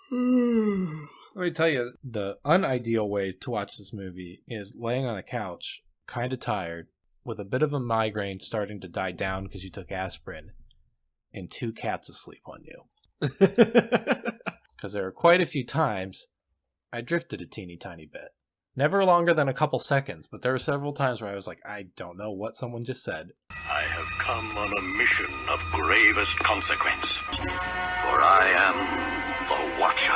Let me tell you, the unideal way to watch this movie is laying on a couch, kind of tired, with a bit of a migraine starting to die down because you took aspirin, and two cats asleep on you. Because there are quite a few times I drifted a teeny tiny bit. Never longer than a couple seconds, but there were several times where I was like, I don't know what someone just said. I have come on a mission of gravest consequence. For I am the Watcher,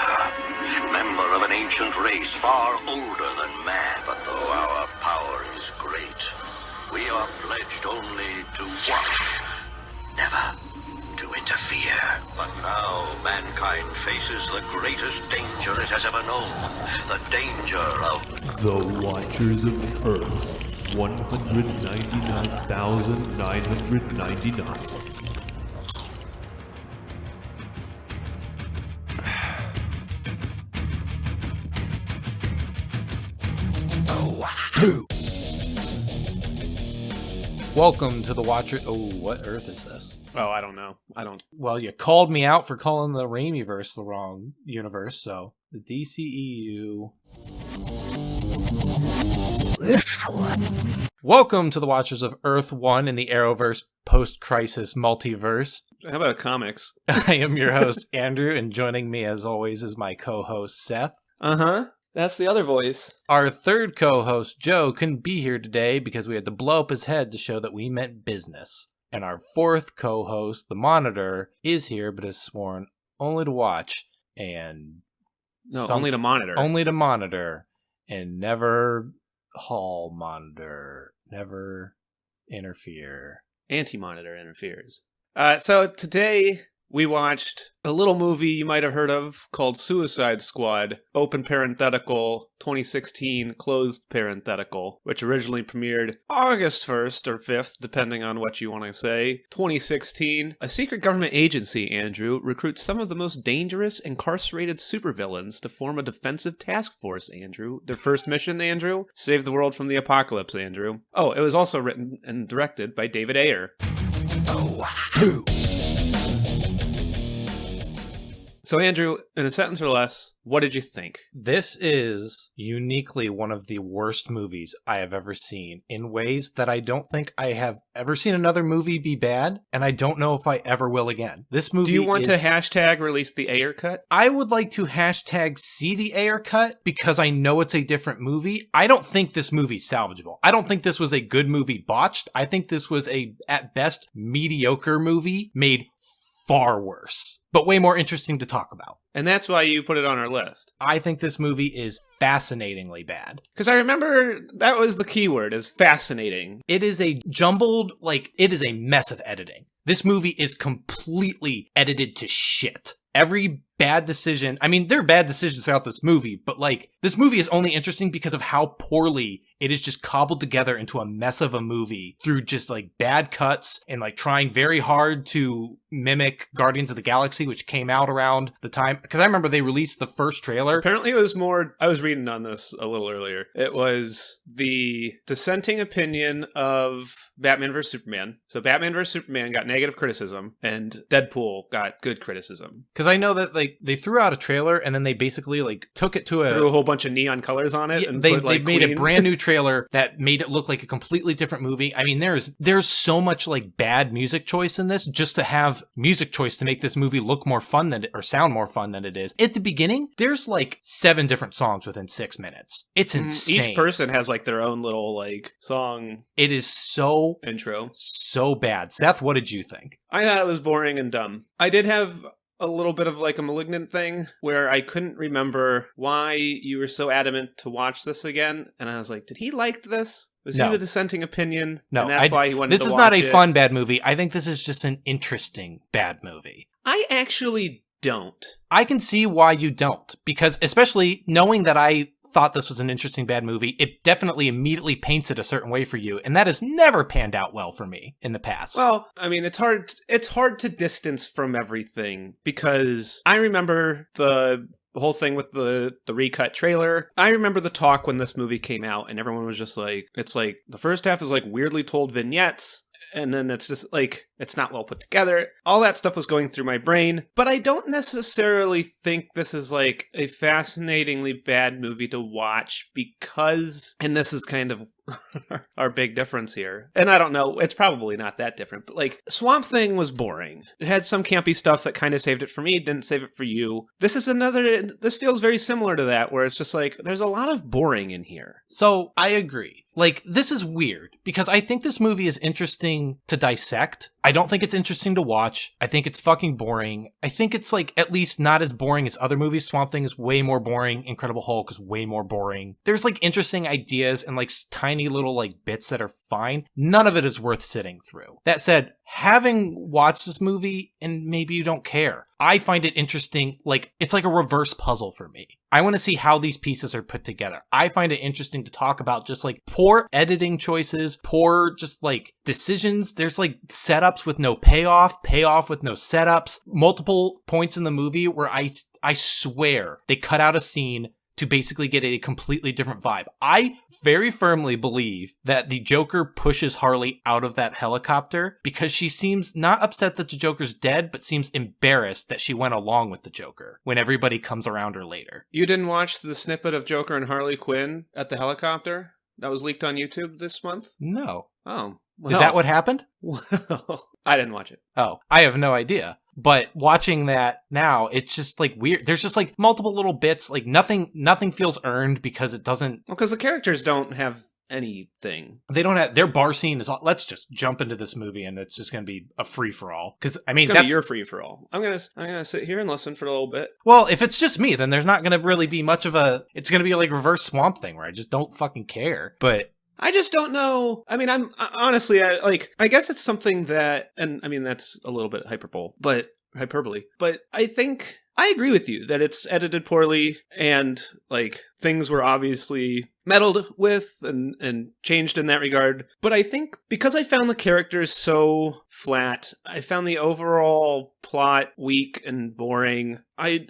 member of an ancient race far older than man. But though our power is great, we are pledged only to watch, never to interfere. But now mankind faces the greatest danger it has ever known. The danger of the Watchers of Earth 199,999. Welcome to the Watcher... Oh, what Earth is this? Oh, I don't know. Well, you called me out for calling the Raimiverse the wrong universe, so... The DCEU... Welcome to the Watchers of Earth 1 in the Arrowverse post-crisis multiverse. How about comics? I am your host, Andrew, and joining me as always is my co-host, Seth. Uh-huh. That's the other voice. Our third co-host, Joe, couldn't be here today because we had to blow up his head to show that we meant business. And our fourth co-host, the Monitor, is here but has sworn only to watch and... only to monitor. Only to monitor and never hall monitor. Never interfere. Anti-monitor interferes. So today we watched a little movie you might have heard of called Suicide Squad, open parenthetical, 2016, closed parenthetical, which originally premiered August 1st or 5th, depending on what you want to say. 2016, a secret government agency, Andrew, recruits some of the most dangerous incarcerated supervillains to form a defensive task force, Andrew. Their first mission, Andrew? Save the world from the apocalypse, Andrew. Oh, it was also written and directed by David Ayer. So, Andrew, in a sentence or less, what did you think? This is uniquely one of the worst movies I have ever seen in ways that I don't think I have ever seen another movie be bad, and I don't know if I ever will again. This movie Do you want to hashtag release the Ayer cut? I would like to hashtag see the Ayer cut because I know it's a different movie. I don't think this movie's salvageable. I don't think this was a good movie botched. I think this was a, at best, mediocre movie made far worse, but way more interesting to talk about. And that's why you put it on our list. I think this movie is fascinatingly bad. Because I remember that was the keyword, is fascinating. It is a jumbled, it is a mess of editing. This movie is completely edited to shit. Every bad decision, I mean, there are bad decisions throughout this movie, but this movie is only interesting because of how poorly it is just cobbled together into a mess of a movie through just bad cuts and trying very hard to mimic Guardians of the Galaxy, which came out around the time, because I remember they released the first trailer. Apparently it was more, I was reading on this a little earlier, it was the dissenting opinion of Batman vs. Superman. So Batman vs. Superman got negative criticism, and Deadpool got good criticism. Because I know that they threw out a trailer, and then they basically took it to threw a whole bunch of neon colors on it. Yeah, and they put, made Queen. A brand new trailer that made it look like a completely different movie. I mean, there's so much bad music choice in this just to have music choice to make this movie look more fun than or sound more fun than it is. At the beginning, there's 7 different songs within 6 minutes. It's insane. Each person has their own little song. It is so intro. So bad. Seth, what did you think? I thought it was boring and dumb. I did have a little bit of a malignant thing where I couldn't remember why you were so adamant to watch this again. And I was like, did he like this? Was he the dissenting opinion? No. And that's why he wanted to watch it? This is not a fun bad movie. I think this is just an interesting bad movie. I actually don't. I can see why you don't. Because especially knowing that I thought this was an interesting bad movie, it definitely immediately paints it a certain way for you, and that has never panned out well for me in the past. Well, I mean, it's hard to distance from everything, because I remember the whole thing with the recut trailer. I remember the talk when this movie came out, and everyone was just it's the first half is weirdly told vignettes, and then it's just like, it's not well put together. All that stuff was going through my brain, but I don't necessarily think this is like a fascinatingly bad movie to watch because, and this is kind of our big difference here. And I don't know, it's probably not that different, but like Swamp Thing was boring. It had some campy stuff that kind of saved it for me, didn't save it for you. This feels very similar to that, where it's just like, there's a lot of boring in here. So I agree. Like, this is weird because I think this movie is interesting to dissect. I don't think it's interesting to watch. I think it's fucking boring. I think it's like at least not as boring as other movies. Swamp Thing is way more boring. Incredible Hulk is way more boring. There's like interesting ideas and like tiny little like bits that are fine. None of it is worth sitting through. That said, having watched this movie, and maybe you don't care, I find it interesting. Like, it's like a reverse puzzle for me. I want to see how these pieces are put together. I find it interesting to talk about just like poor editing choices, poor just like decisions. There's like setups with no payoff with no setups. Multiple points in the movie where I swear they cut out a scene to basically get a completely different vibe. I very firmly believe that the Joker pushes Harley out of that helicopter because she seems not upset that the Joker's dead, but seems embarrassed that she went along with the Joker when everybody comes around her later. You didn't watch the snippet of Joker and Harley Quinn at the helicopter that was leaked on YouTube this month? No. Oh. Well, is that what happened? Well, I didn't watch it. Oh, I have no idea. But watching that now, it's just like weird. There's just like multiple little bits, like nothing feels earned because it doesn't. Well, because the characters don't have anything. They don't have, their bar scene is, let's just jump into this movie and it's just going to be a free for all. Because I mean, that's your free for all. I'm gonna sit here and listen for a little bit. Well, if it's just me, then there's not going to really be much of a. It's going to be like reverse Swamp Thing where I just don't fucking care. But I just don't know. I mean, honestly, I guess it's something that, and I mean, that's a little bit hyperbole, but I think I agree with you that it's edited poorly and like things were obviously meddled with and changed in that regard. But I think because I found the characters so flat, I found the overall plot weak and boring. I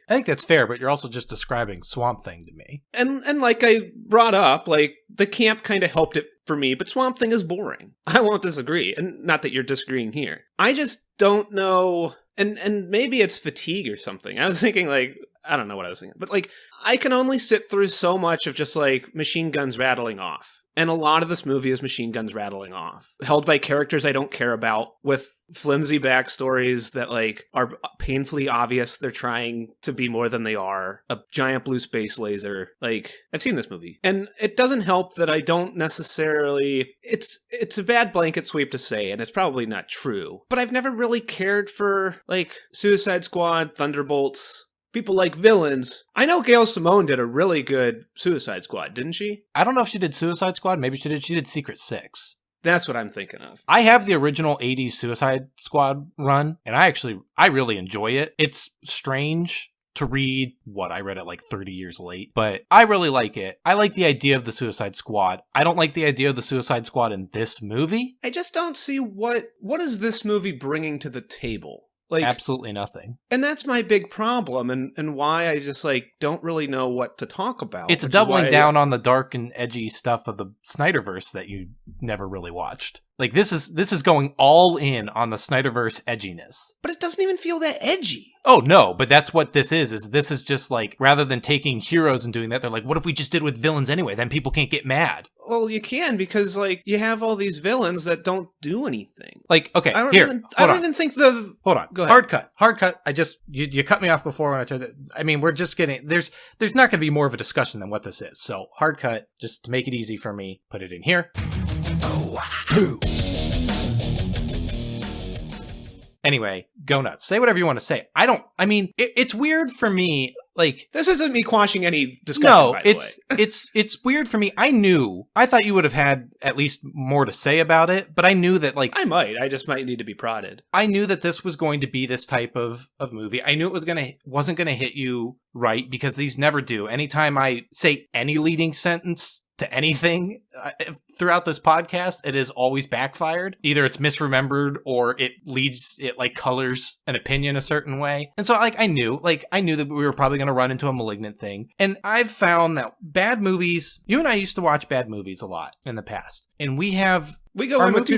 think that's fair, but you're also just describing Swamp Thing to me. And like I brought up, like the camp kind of helped it for me, but Swamp Thing is boring. I won't disagree. And not that you're disagreeing here. I just don't know. And maybe it's fatigue or something. I was thinking like, I don't know what I was thinking, but like I can only sit through so much of just like machine guns rattling off. And a lot of this movie is machine guns rattling off, held by characters I don't care about, with flimsy backstories that like are painfully obvious they're trying to be more than they are. A giant blue space laser. Like, I've seen this movie. And it doesn't help that I don't necessarily... It's a bad blanket sweep to say, and it's probably not true. But I've never really cared for, like, Suicide Squad, Thunderbolts... People like villains. I know Gail Simone did a really good Suicide Squad, didn't she? I don't know if she did Suicide Squad. Maybe she did. She did Secret Six. That's what I'm thinking of. I have the original 80s Suicide Squad run, and I really enjoy it. It's strange to read. I read it like 30 years late, but I really like it. I like the idea of the Suicide Squad. I don't like the idea of the Suicide Squad in this movie. I just don't see what is this movie bringing to the table? Like, absolutely nothing. And that's my big problem, and why I just like don't really know what to talk about. It's doubling down on the dark and edgy stuff of the Snyderverse that you never really watched. Like, this is going all in on the Snyderverse edginess. But it doesn't even feel that edgy. Oh, no, but that's what this is this is just like, rather than taking heroes and doing that, they're like, what if we just did with villains anyway? Then people can't get mad. Well, you can, because like you have all these villains that don't do anything. Like, okay, I don't even think the... Hold on. Go ahead. Hard cut. You cut me off before when I tried to... I mean, we're just getting... There's not going to be more of a discussion than what this is. So, hard cut, just to make it easy for me, put it in here. Anyway, go nuts. Say whatever you want to say. It's weird for me, like... This isn't me quashing any discussion, by the way. it's weird for me. I thought you would have had at least more to say about it, but I knew that, like... I just might need to be prodded. I knew that this was going to be this type of movie. I knew it wasn't going to hit you right, because these never do. Anytime I say any leading sentence to anything throughout this podcast, it has always backfired. Either it's misremembered or it like colors an opinion a certain way. And so like I knew that we were probably going to run into a Malignant thing. And I've found that bad movies, you and I used to watch bad movies a lot in the past. And we go in with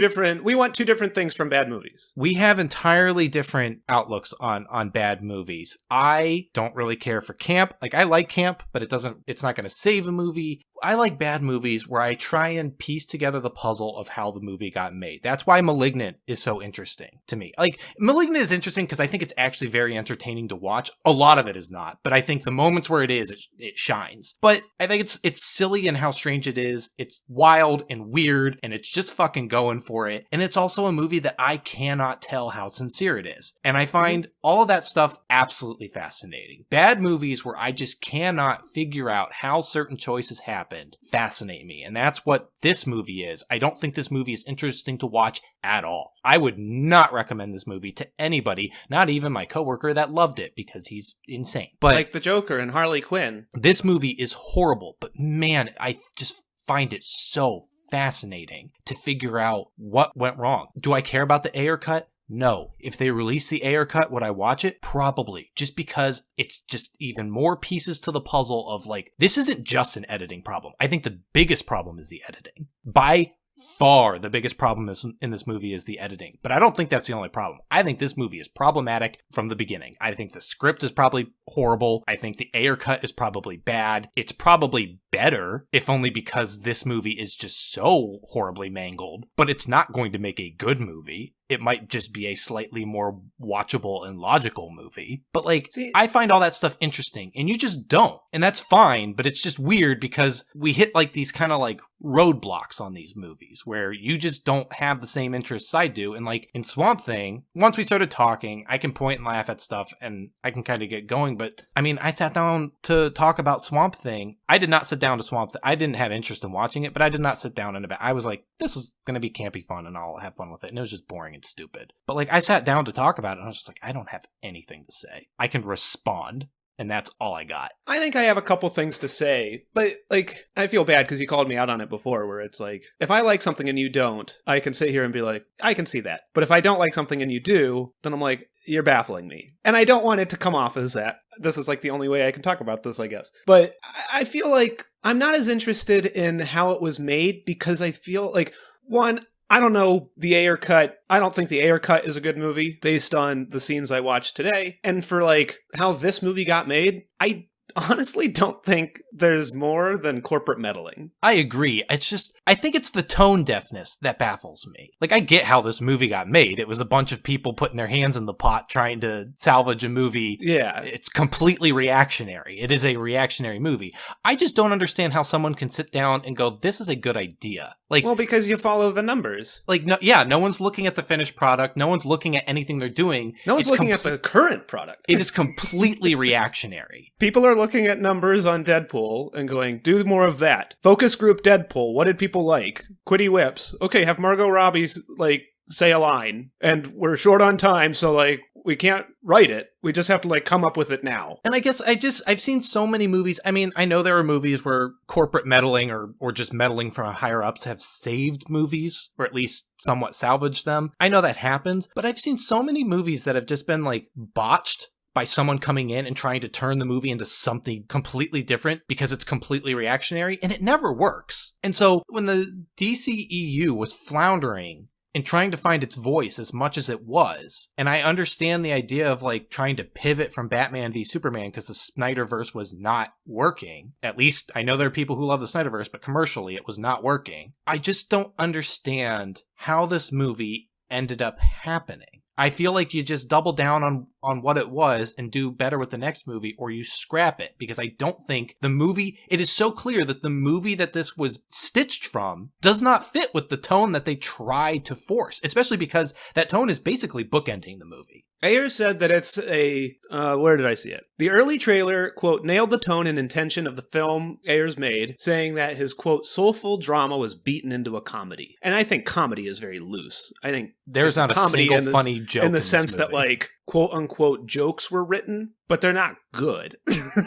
we want two different things from bad movies. We have entirely different outlooks on bad movies. I don't really care for camp. Like, I like camp, but it's not going to save a movie. I like bad movies where I try and piece together the puzzle of how the movie got made. That's why Malignant is so interesting to me. Like, Malignant is interesting because I think it's actually very entertaining to watch. A lot of it is not, but I think the moments where it is, it shines. But I think it's silly in how strange it is. It's wild and weird, and it's just fucking going for it. And it's also a movie that I cannot tell how sincere it is. And I find all of that stuff absolutely fascinating. Bad movies where I just cannot figure out how certain choices happened fascinate me. And that's what this movie is. I don't think this movie is interesting to watch at all. I would not recommend this movie to anybody, not even my coworker that loved it because he's insane. But like the Joker and Harley Quinn. This movie is horrible, but man, I just find it so fascinating to figure out what went wrong. Do I care about the Ayer cut? No. If they release the Ayer cut, would I watch it? Probably. Just because it's just even more pieces to the puzzle of like, this isn't just an editing problem. I think the biggest problem is the editing. By far, the biggest problem in this movie is the editing. But I don't think that's the only problem. I think this movie is problematic from the beginning. I think the script is probably horrible. I think the Ayer cut is probably bad. It's probably better, if only because this movie is just so horribly mangled. But it's not going to make a good movie. It might just be a slightly more watchable and logical movie. But like, I find all that stuff interesting, and you just don't. And that's fine, but it's just weird because we hit like these kind of like roadblocks on these movies where you just don't have the same interests I do. And like in Swamp Thing, once we started talking, I can point and laugh at stuff and I can kind of get going. But I mean, I sat down to talk about Swamp Thing. I did not sit down to Swamp Thing. I didn't have interest in watching it, but I did not sit down and I was like, this is going to be campy fun and I'll have fun with it. And it was just boring and stupid. But like, I sat down to talk about it and I was just like, I don't have anything to say. I can respond. And that's all I got. I think I have a couple things to say, but like, I feel bad because you called me out on it before where it's like, if I like something and you don't, I can sit here and be like, I can see that. But if I don't like something and you do, then I'm like, you're baffling me. And I don't want it to come off as that. This is like the only way I can talk about this, I guess. But I feel like I'm not as interested in how it was made because I feel like, one, I don't know the Ayer cut. I don't think the Ayer cut is a good movie based on the scenes I watched today. And for like how this movie got made, I honestly don't think there's more than corporate meddling. I agree. It's just, I think it's the tone deafness that baffles me. Like, I get how this movie got made. It was a bunch of people putting their hands in the pot trying to salvage a movie. Yeah. It's completely reactionary. It is a reactionary movie. I just don't understand how someone can sit down and go, this is a good idea. Like, well, because you follow the numbers. Like, no one's looking at the finished product. No one's looking at anything they're doing. No one's looking at the current product. It is completely reactionary. People are looking at numbers on Deadpool and going, do more of that. Focus group Deadpool. What did people like? Quitty whips. Okay, have Margot Robbie, like, say a line. And we're short on time, so, like, we can't write it. We just have to, like, come up with it now. And I guess I've seen so many movies. I mean, I know there are movies where corporate meddling or just meddling from higher ups have saved movies, or at least somewhat salvaged them. I know that happens, but I've seen so many movies that have just been, like, botched by someone coming in and trying to turn the movie into something completely different because it's completely reactionary, and it never works. And so when the DCEU was floundering and trying to find its voice as much as it was, and I understand the idea of like trying to pivot from Batman v Superman because the Snyderverse was not working. At least I know there are people who love the Snyderverse, but commercially it was not working. I just don't understand how this movie ended up happening. I feel like you just double down on what it was and do better with the next movie, or you scrap it, because I don't think the movie, it is so clear that the movie that this was stitched from does not fit with the tone that they try to force, especially because that tone is basically bookending the movie. Ayer said that it's a, where did I see it? The early trailer, quote, nailed the tone and intention of the film Ayers made, saying that his, quote, soulful drama was beaten into a comedy. And I think comedy is very loose. I think there's not a single funny joke in the sense that, like, quote unquote jokes were written, but they're not good.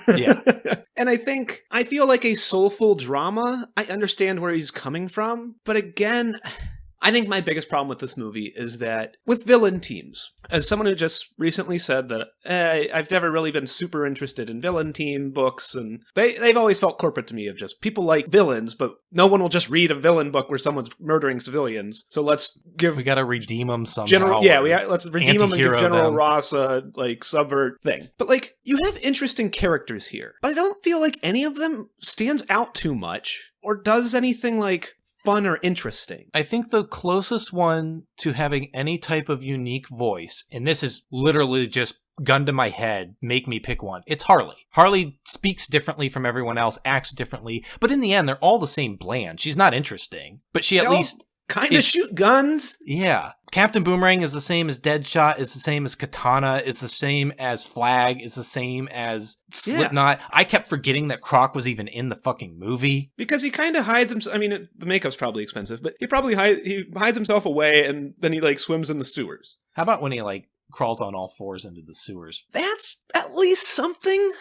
Yeah. And I feel like a soulful drama, I understand where he's coming from, but again, I think my biggest problem with this movie is that with villain teams, as someone who just recently said that I've never really been super interested in villain team books, and they've always felt corporate to me of just people like villains, but no one will just read a villain book where someone's murdering civilians. So let's give... We gotta redeem them somehow. Let's redeem them and give General Ross a, like, subvert thing. But, like, you have interesting characters here, but I don't feel like any of them stands out too much or does anything, like, fun or interesting. I think the closest one to having any type of unique voice, and this is literally just gun to my head, make me pick one, it's Harley. Harley speaks differently from everyone else, acts differently, but in the end, they're all the same bland. She's not interesting, but she at least... kind of shoot guns. Yeah. Captain Boomerang is the same as Deadshot, is the same as Katana, is the same as Flag, is the same as Slipknot. Yeah. I kept forgetting that Croc was even in the fucking movie. Because he kind of hides himself. I mean, the makeup's probably expensive, but he probably hides himself away and then he, like, swims in the sewers. How about when he, like, crawls on all fours into the sewers? That's at least something.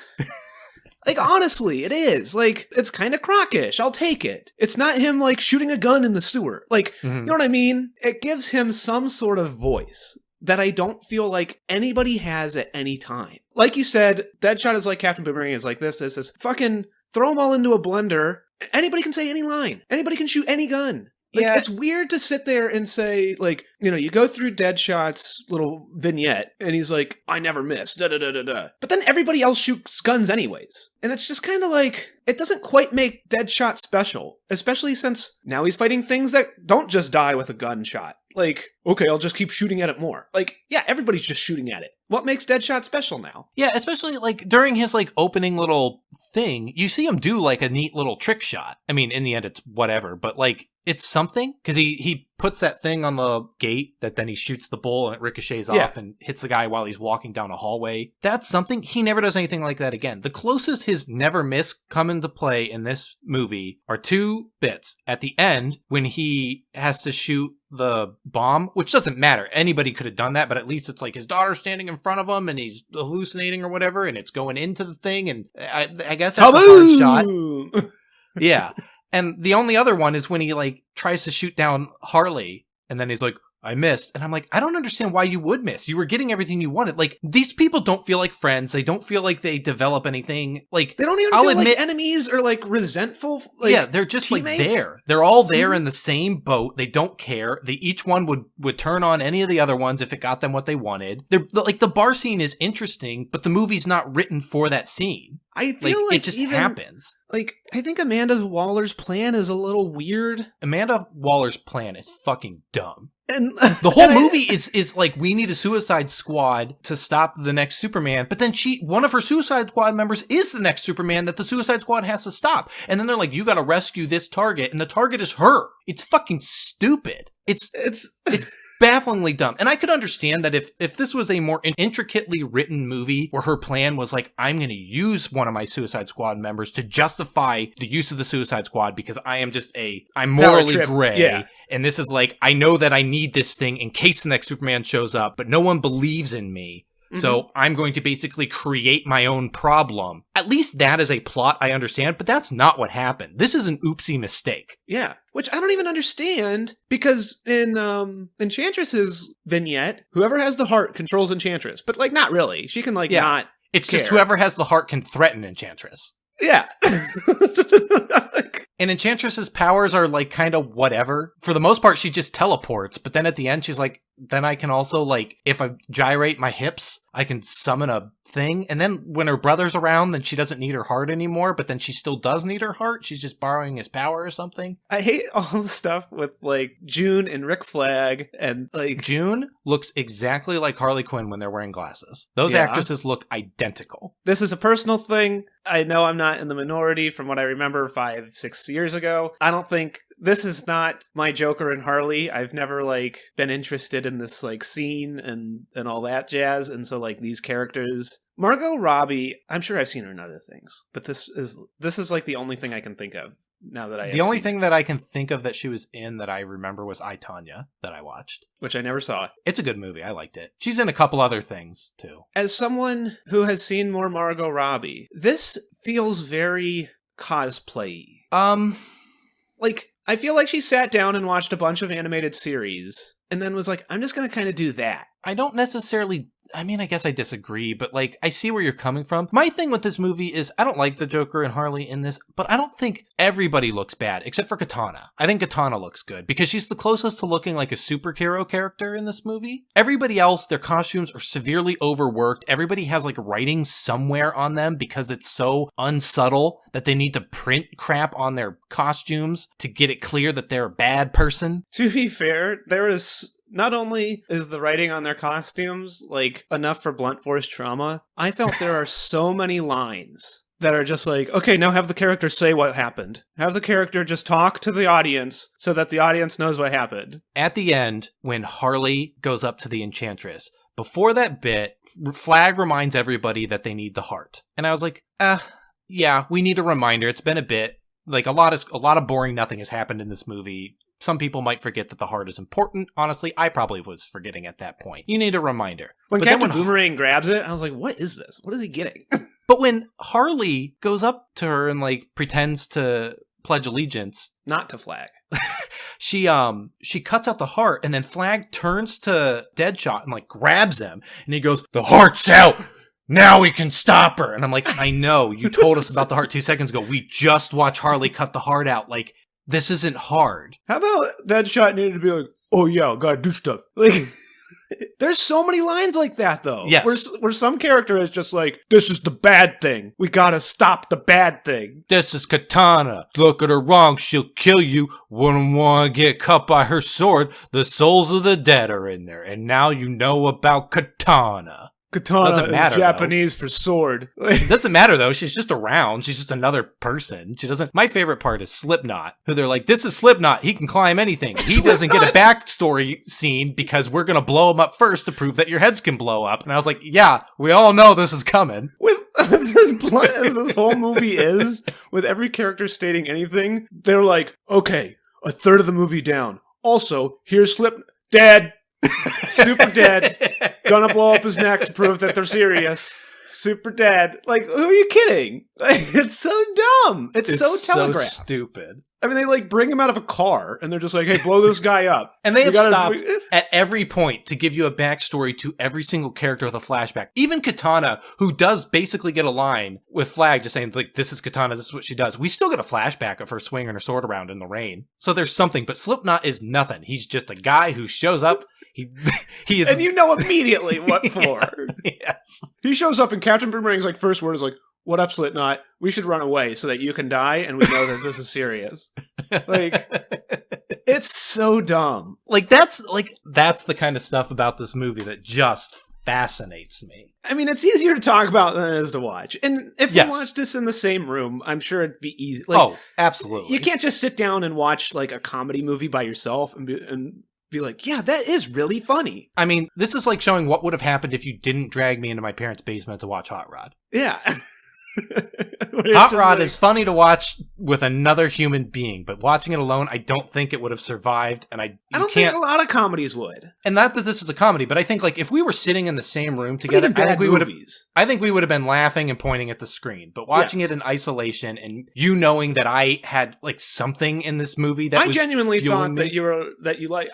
Like, honestly, it is. Like, it's kind of Croc-ish. I'll take it. It's not him, like, shooting a gun in the sewer. Like, You know what I mean? It gives him some sort of voice that I don't feel like anybody has at any time. Like you said, Deadshot is like Captain Boomerang is like this. Fucking throw them all into a blender. Anybody can say any line. Anybody can shoot any gun. Like, it's weird to sit there and say, like, you know, you go through Deadshot's little vignette, and he's like, I never miss, da-da-da-da-da. But then everybody else shoots guns anyways. And it's just kind of like, it doesn't quite make Deadshot special, especially since now he's fighting things that don't just die with a gunshot. Like, okay, I'll just keep shooting at it more. Like, yeah, everybody's just shooting at it. What makes Deadshot special now? Yeah, especially, like, during his, like, opening little thing, you see him do, like, a neat little trick shot. I mean, in the end, it's whatever, but, like, it's something, because he puts that thing on the gate that then he shoots the bull and it ricochets off and hits the guy while he's walking down a hallway. That's something. He never does anything like that again. The closest his never miss come into play in this movie are two bits. At the end, when he has to shoot the bomb, which doesn't matter. Anybody could have done that, but at least it's like his daughter standing in front of him and he's hallucinating or whatever, and it's going into the thing, and I guess that's a hard shot. Yeah. And the only other one is when he, like, tries to shoot down Harley, and then he's like, I missed. And I'm like, I don't understand why you would miss. You were getting everything you wanted. Like, these people don't feel like friends. They don't feel like they develop anything. Like, they don't even feel like enemies or, like, resentful. Like, yeah, they're just teammates. Like there. They're all there in the same boat. They don't care. Each one would turn on any of the other ones if it got them what they wanted. They're like, the bar scene is interesting, but the movie's not written for that scene. I feel like it just happens. Like, I think Amanda Waller's plan is a little weird. Amanda Waller's plan is fucking dumb. And the whole movie is like, we need a Suicide Squad to stop the next Superman, but then one of her Suicide Squad members is the next Superman that the Suicide Squad has to stop. And then they're like, you gotta rescue this target, and the target is her. It's fucking stupid. It's bafflingly dumb. And I could understand that if this was a more intricately written movie where her plan was like, I'm going to use one of my Suicide Squad members to justify the use of the Suicide Squad because I'm morally gray. Yeah. And this is like, I know that I need this thing in case the next Superman shows up, but no one believes in me. So I'm going to basically create my own problem. At least that is a plot I understand, but that's not what happened. This is an oopsie mistake. Yeah, which I don't even understand, because in Enchantress's vignette, whoever has the heart controls Enchantress. But, like, not really. She can, like, not It's care. Just whoever has the heart can threaten Enchantress. Yeah. And Enchantress's powers are, like, kind of whatever. For the most part, she just teleports, but then at the end, she's like, then I can also, like, if I gyrate my hips, I can summon a thing. And then when her brother's around, then she doesn't need her heart anymore, but then she still does need her heart. She's just borrowing his power or something. I hate all the stuff with, like, June and Rick Flag, and, like... June looks exactly like Harley Quinn when they're wearing glasses. Those actresses look identical. This is a personal thing. I know I'm not in the minority from what I remember 5-6 years ago. I don't think this is not my Joker and Harley. I've never like been interested in this like scene and all that jazz. And so like these characters, Margot Robbie, I'm sure I've seen her in other things, but this is like the only thing I can think of now that I The only thing that I can think of that she was in that I remember was I, Tonya, that I watched. which I never saw. It's a good movie. I liked it. She's in a couple other things, too. As someone who has seen more Margot Robbie, this feels very cosplay-y. Like, I feel like she sat down and watched a bunch of animated series and then was like, I'm just going to kind of do that. I don't necessarily... I mean, I guess I disagree, but, like, I see where you're coming from. My thing with this movie is I don't like the Joker and Harley in this, but I don't think everybody looks bad, except for Katana. I think Katana looks good, because she's the closest to looking like a superhero character in this movie. Everybody else, their costumes are severely overworked. Everybody has, like, writing somewhere on them because it's so unsubtle that they need to print crap on their costumes to get it clear that they're a bad person. To be fair, there is... Not only is the writing on their costumes, like, enough for blunt force trauma, I felt there are so many lines that are just like, okay, now have the character say what happened. Have the character just talk to the audience so that the audience knows what happened. At the end, when Harley goes up to the Enchantress, before that bit, Flag reminds everybody that they need the heart. And I was like, yeah, we need a reminder. It's been a bit. Like, a lot of boring nothing has happened in this movie. Some people might forget that the heart is important. Honestly, I probably was forgetting at that point. You need a reminder. When Captain Boomerang grabs it, I was like, what is this? What is he getting? But when Harley goes up to her and, like, pretends to pledge allegiance... Not to Flag. She cuts out the heart, and then Flag turns to Deadshot and, like, grabs him. And he goes, the heart's out! Now we can stop her! And I'm like, I know, you told us about the heart 2 seconds ago. We just watched Harley cut the heart out. Like... This isn't hard. How about Deadshot needed to be like, oh yeah, gotta do stuff. Like, there's so many lines like that, though. Yes. Where some character is just like, this is the bad thing. We gotta stop the bad thing. This is Katana. Look at her wrong, she'll kill you. Wouldn't want to get cut by her sword. The souls of the dead are in there. And now you know about Katana. Katana doesn't matter, is Japanese for sword. It doesn't matter, though. She's just around. She's just another person. She doesn't... My favorite part is Slipknot, who they're like, this is Slipknot. He can climb anything. He doesn't get a backstory scene because we're going to blow him up first to prove that your heads can blow up. And I was like, yeah, we all know this is coming. With as blunt as this whole movie is, with every character stating anything, they're like, okay, a third of the movie down. Also, here's Slipknot. Dead. Super dead. Gonna blow up his neck to prove that they're serious. Super dead. Like, who are you kidding? Like, it's so dumb. It's so telegraphed. So stupid. I mean, they like bring him out of a car and they're just like, hey, blow this guy up. And they have stopped at every point to give you a backstory to every single character with a flashback. Even Katana, who does basically get a line with Flag just saying, like, this is Katana, this is what she does. We still get a flashback of her swinging her sword around in the rain. So there's something, but Slipknot is nothing. He's just a guy who shows up. He is... And you know immediately what for. Yes. He shows up and Captain Boomerang's like first word is like, what up, Slipknot? We should run away so that you can die and we know that this is serious. Like, it's so dumb. Like, that's the kind of stuff about this movie that just fascinates me. I mean, it's easier to talk about than it is to watch. And if we watched this in the same room, I'm sure it'd be easy. Like, oh, absolutely. You can't just sit down and watch like a comedy movie by yourself and be like, yeah, that is really funny. I mean, this is like showing what would have happened if you didn't drag me into my parents' basement to watch Hot Rod. Yeah. Hot Rod is funny to watch with another human being, but watching it alone, I don't think it would have survived. And I don't think a lot of comedies would. And not that this is a comedy, but I think like if we were sitting in the same room together, I think we would have been laughing and pointing at the screen. But watching it in isolation and you knowing that I had like something in this movie that I genuinely thought that you like.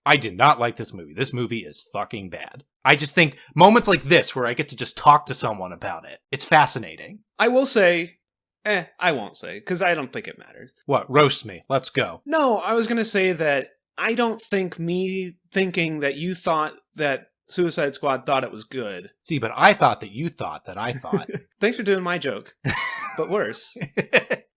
I did not like this movie. This movie is fucking bad. I just think moments like this where I get to just talk to someone about it. It's fascinating. I will say, I won't say, because I don't think it matters. What? Roast me. Let's go. No, I was going to say that I don't think me thinking that you thought that Suicide Squad thought it was good. See, but I thought that you thought that I thought. Thanks for doing my joke, but worse.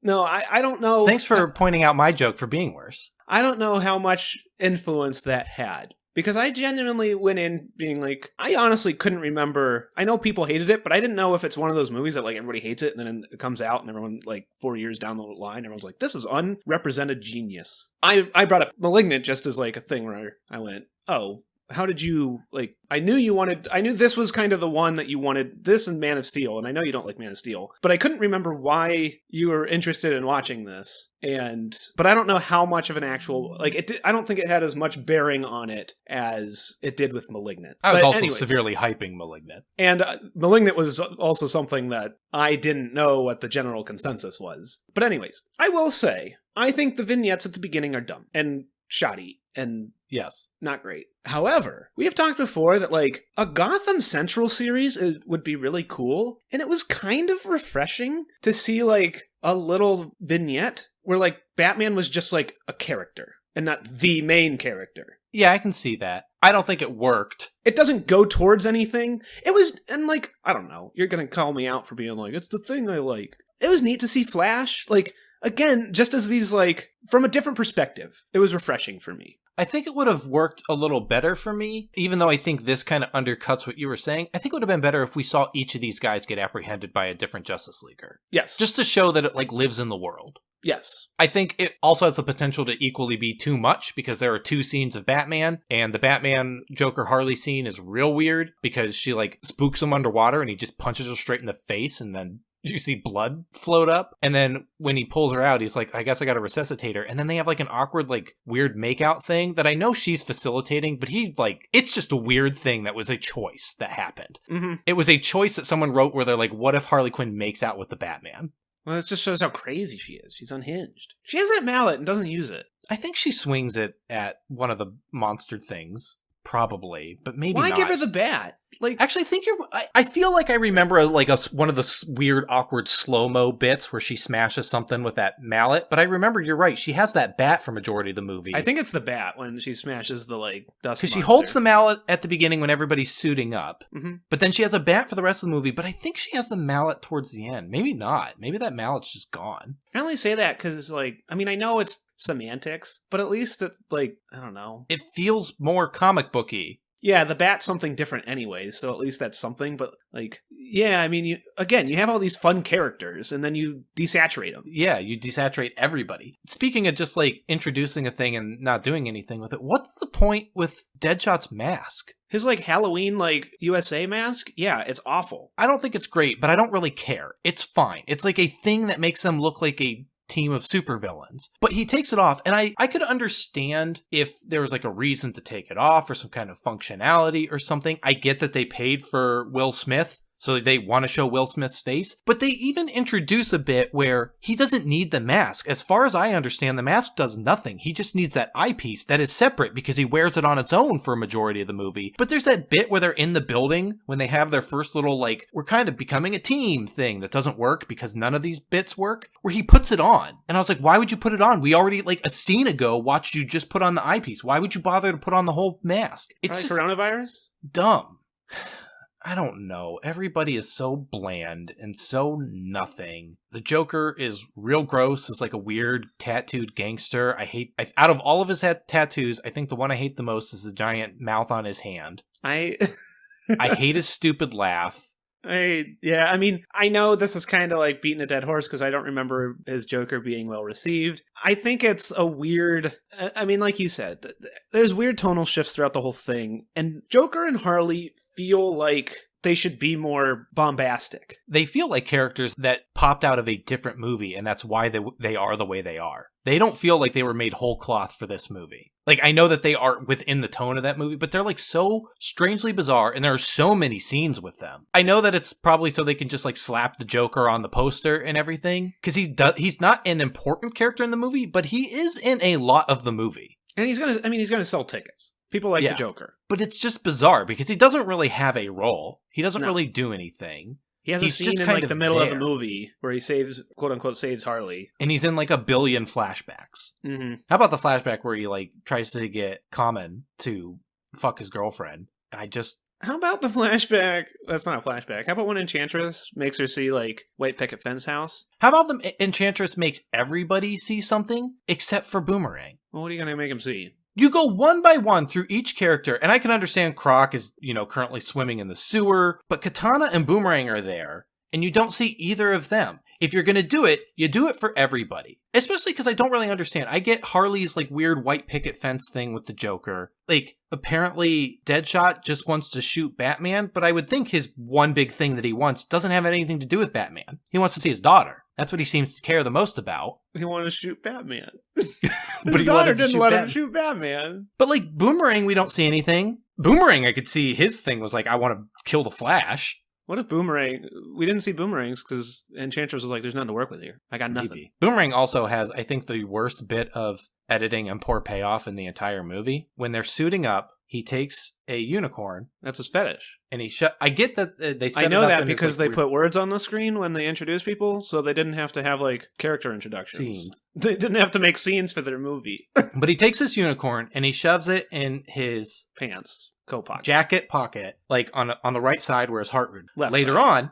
No, I don't know. Thanks for pointing out my joke for being worse. I don't know how much influence that had. Because I genuinely went in being like, I honestly couldn't remember. I know people hated it, but I didn't know if it's one of those movies that like everybody hates it and then it comes out and everyone like 4 years down the line, everyone's like, this is unrepresented genius. I brought up Malignant just as like a thing where I went, oh, how did you, like, I knew this was kind of the one that you wanted, this and Man of Steel, and I know you don't like Man of Steel, but I couldn't remember why you were interested in watching this, but I don't know how much of an actual, like, I don't think it had as much bearing on it as it did with Malignant. I was But also anyways, severely hyping Malignant. and Malignant was also something that I didn't know what the general consensus was. But anyways, I will say, I think the vignettes at the beginning are dumb and shoddy and Yes. not great. However, we have talked before that like a Gotham Central series would be really cool, and it was kind of refreshing to see like a little vignette where like Batman was just like a character and not the main character. Yeah, I can see that. I don't think it worked. It doesn't go towards anything. It was, and like, I don't know, you're gonna call me out for being like, it's the thing I like. It was neat to see Flash, like, again, just as these, like, from a different perspective. It was refreshing for me. I think it would have worked a little better for me, even though I think this kind of undercuts what you were saying. I think it would have been better if we saw each of these guys get apprehended by a different Justice Leaguer. Yes. Just to show that it, like, lives in the world. Yes. I think it also has the potential to equally be too much because there are 2 scenes of Batman, and the Batman Joker Harley scene is real weird because she, like, spooks him underwater and he just punches her straight in the face and then you see blood float up. And then when he pulls her out, he's like, I guess I gotta resuscitate her. And then they have like an awkward, like weird makeout thing that I know she's facilitating, but he like, it's just a weird thing that was a choice that happened. Mm-hmm. It was a choice that someone wrote where they're like, what if Harley Quinn makes out with the Batman? Well, it just shows how crazy she is. She's unhinged. She has that mallet and doesn't use it. I think she swings it at one of the monster things. Probably, but maybe Why not. give her the bat? Like, Actually, I think I feel like I remember like one of the weird, awkward slow-mo bits where she smashes something with that mallet. But I remember you're right. She has that bat for majority of the movie. I think it's the bat when she smashes the like dust. Because she monster. holds the mallet at the beginning when everybody's suiting up. Mm-hmm. But then she has a bat for the rest of the movie. But I think she has the mallet towards the end. Maybe not. Maybe that mallet's just gone. I only say that because, like, I mean, I know it's semantics, but at least it, like, I don't know. It feels more comic booky. Yeah, the bat's something different anyways, so at least that's something, but, like, yeah, I mean, you have all these fun characters, and then you desaturate them. Yeah, you desaturate everybody. Speaking of just, like, introducing a thing and not doing anything with it, what's the point with Deadshot's mask? His, like, Halloween, like, USA mask? Yeah, it's awful. I don't think it's great, but I don't really care. It's fine. It's like a thing that makes them look like a team of supervillains. But he takes it off, and I could understand if there was like a reason to take it off or some kind of functionality or something. I get that they paid for Will Smith, so they want to show Will Smith's face. But they even introduce a bit where he doesn't need the mask. As far as I understand, the mask does nothing. He just needs that eyepiece that is separate because he wears it on its own for a majority of the movie. But there's that bit where they're in the building when they have their first little, like, we're kind of becoming a team thing that doesn't work because none of these bits work, where he puts it on. And I was like, why would you put it on? We already, like, a scene ago watched you just put on the eyepiece. Why would you bother to put on the whole mask? It's just coronavirus? dumb. I don't know. Everybody is so bland and so nothing. The Joker is real gross. It's like a weird tattooed gangster. Out of all of his tattoos, I think the one I hate the most is the giant mouth on his hand. I hate his stupid laugh. I mean, I know this is kind of like beating a dead horse because I don't remember his Joker being well received. I think it's a weird, I mean, like you said, there's weird tonal shifts throughout the whole thing, and Joker and Harley feel like they should be more bombastic. They feel like characters that popped out of a different movie, and that's why they are the way they are. They don't feel like they were made whole cloth for this movie. Like, I know that they are within the tone of that movie, but they're, like, so strangely bizarre, and there are so many scenes with them. I know that it's probably so they can just, like, slap the Joker on the poster and everything, because he's not an important character in the movie, but he is in a lot of the movie. And he's gonna sell tickets. People like the Joker. But it's just bizarre, because he doesn't really have a role. He doesn't really do anything. He has a scene in like the middle of the movie where he quote unquote saves Harley. And he's in like a billion flashbacks. Mm-hmm. How about the flashback where he like tries to get Common to fuck his girlfriend? How about the flashback? That's not a flashback. How about when Enchantress makes her see like White Picket Fence House? How about the Enchantress makes everybody see something except for Boomerang? Well, what are you going to make him see? You go one by one through each character, and I can understand Croc is, currently swimming in the sewer, but Katana and Boomerang are there, and you don't see either of them. If you're gonna do it, you do it for everybody. Especially because I don't really understand. I get Harley's, weird white picket fence thing with the Joker. Apparently Deadshot just wants to shoot Batman, but I would think his one big thing that he wants doesn't have anything to do with Batman. He wants to see his daughter. That's what he seems to care the most about. He wanted to shoot Batman. But His daughter didn't let him shoot Batman. But Boomerang, we don't see anything. Boomerang, I could see his thing was I want to kill the Flash. What if Boomerang... We didn't see Boomerangs because Enchantress was like, there's nothing to work with here. I got nothing. Maybe. Boomerang also has, I think, the worst bit of editing and poor payoff in the entire movie. When they're suiting up, he takes a unicorn. That's his fetish. And I get that they set I know it up that in because his, they weird put words on the screen when they introduce people, so they didn't have to have, character introductions. Scenes. They didn't have to make scenes for their movie. But he takes this unicorn and he shoves it in his... Pants. Coat pocket. Jacket pocket, on the right side where his heart would. Left Later side. on...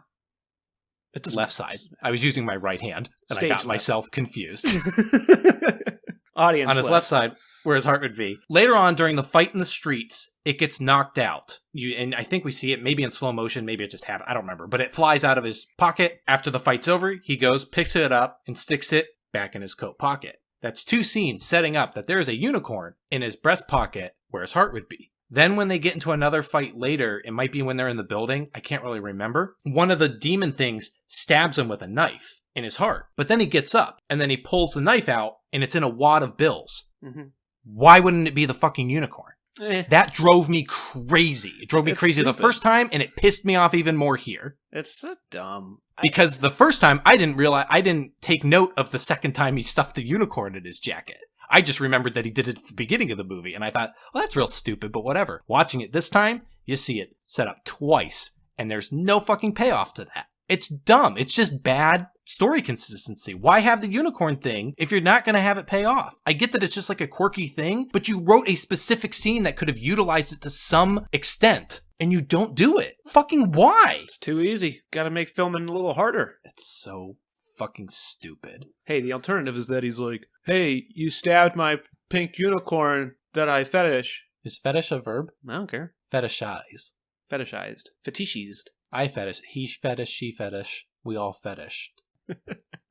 It's left side. I was using my right hand, and Stage I got left. myself confused. Audience On his left side, where his heart would be. Later on, during the fight in the streets, it gets knocked out. And I think we see it maybe in slow motion, maybe it just happened. I don't remember. But it flies out of his pocket. After the fight's over, he goes, picks it up, and sticks it back in his coat pocket. That's two scenes setting up that there is a unicorn in his breast pocket where his heart would be. Then when they get into another fight later, it might be when they're in the building, I can't really remember, one of the demon things stabs him with a knife in his heart. But then he gets up, and then he pulls the knife out, and it's in a wad of bills. Mm-hmm. Why wouldn't it be the fucking unicorn? Eh. That drove me crazy. It drove me It's crazy the stupid. first time, and it pissed me off even more here. It's so dumb. Because the first time, I didn't take note of the second time he stuffed the unicorn in his jacket. I just remembered that he did it at the beginning of the movie, and I thought, well, that's real stupid, but whatever. Watching it this time, you see it set up twice, and there's no fucking payoff to that. It's dumb. It's just bad story consistency. Why have the unicorn thing if you're not going to have it pay off? I get that it's just a quirky thing, but you wrote a specific scene that could have utilized it to some extent, and you don't do it. Fucking why? It's too easy. Gotta make filming a little harder. It's so fucking stupid. Hey, the alternative is that he's like, hey, you stabbed my pink unicorn that I fetish. Is fetish a verb? I don't care. Fetishize. Fetishized. Fetishized. I fetish. He fetish. She fetish. We all fetished.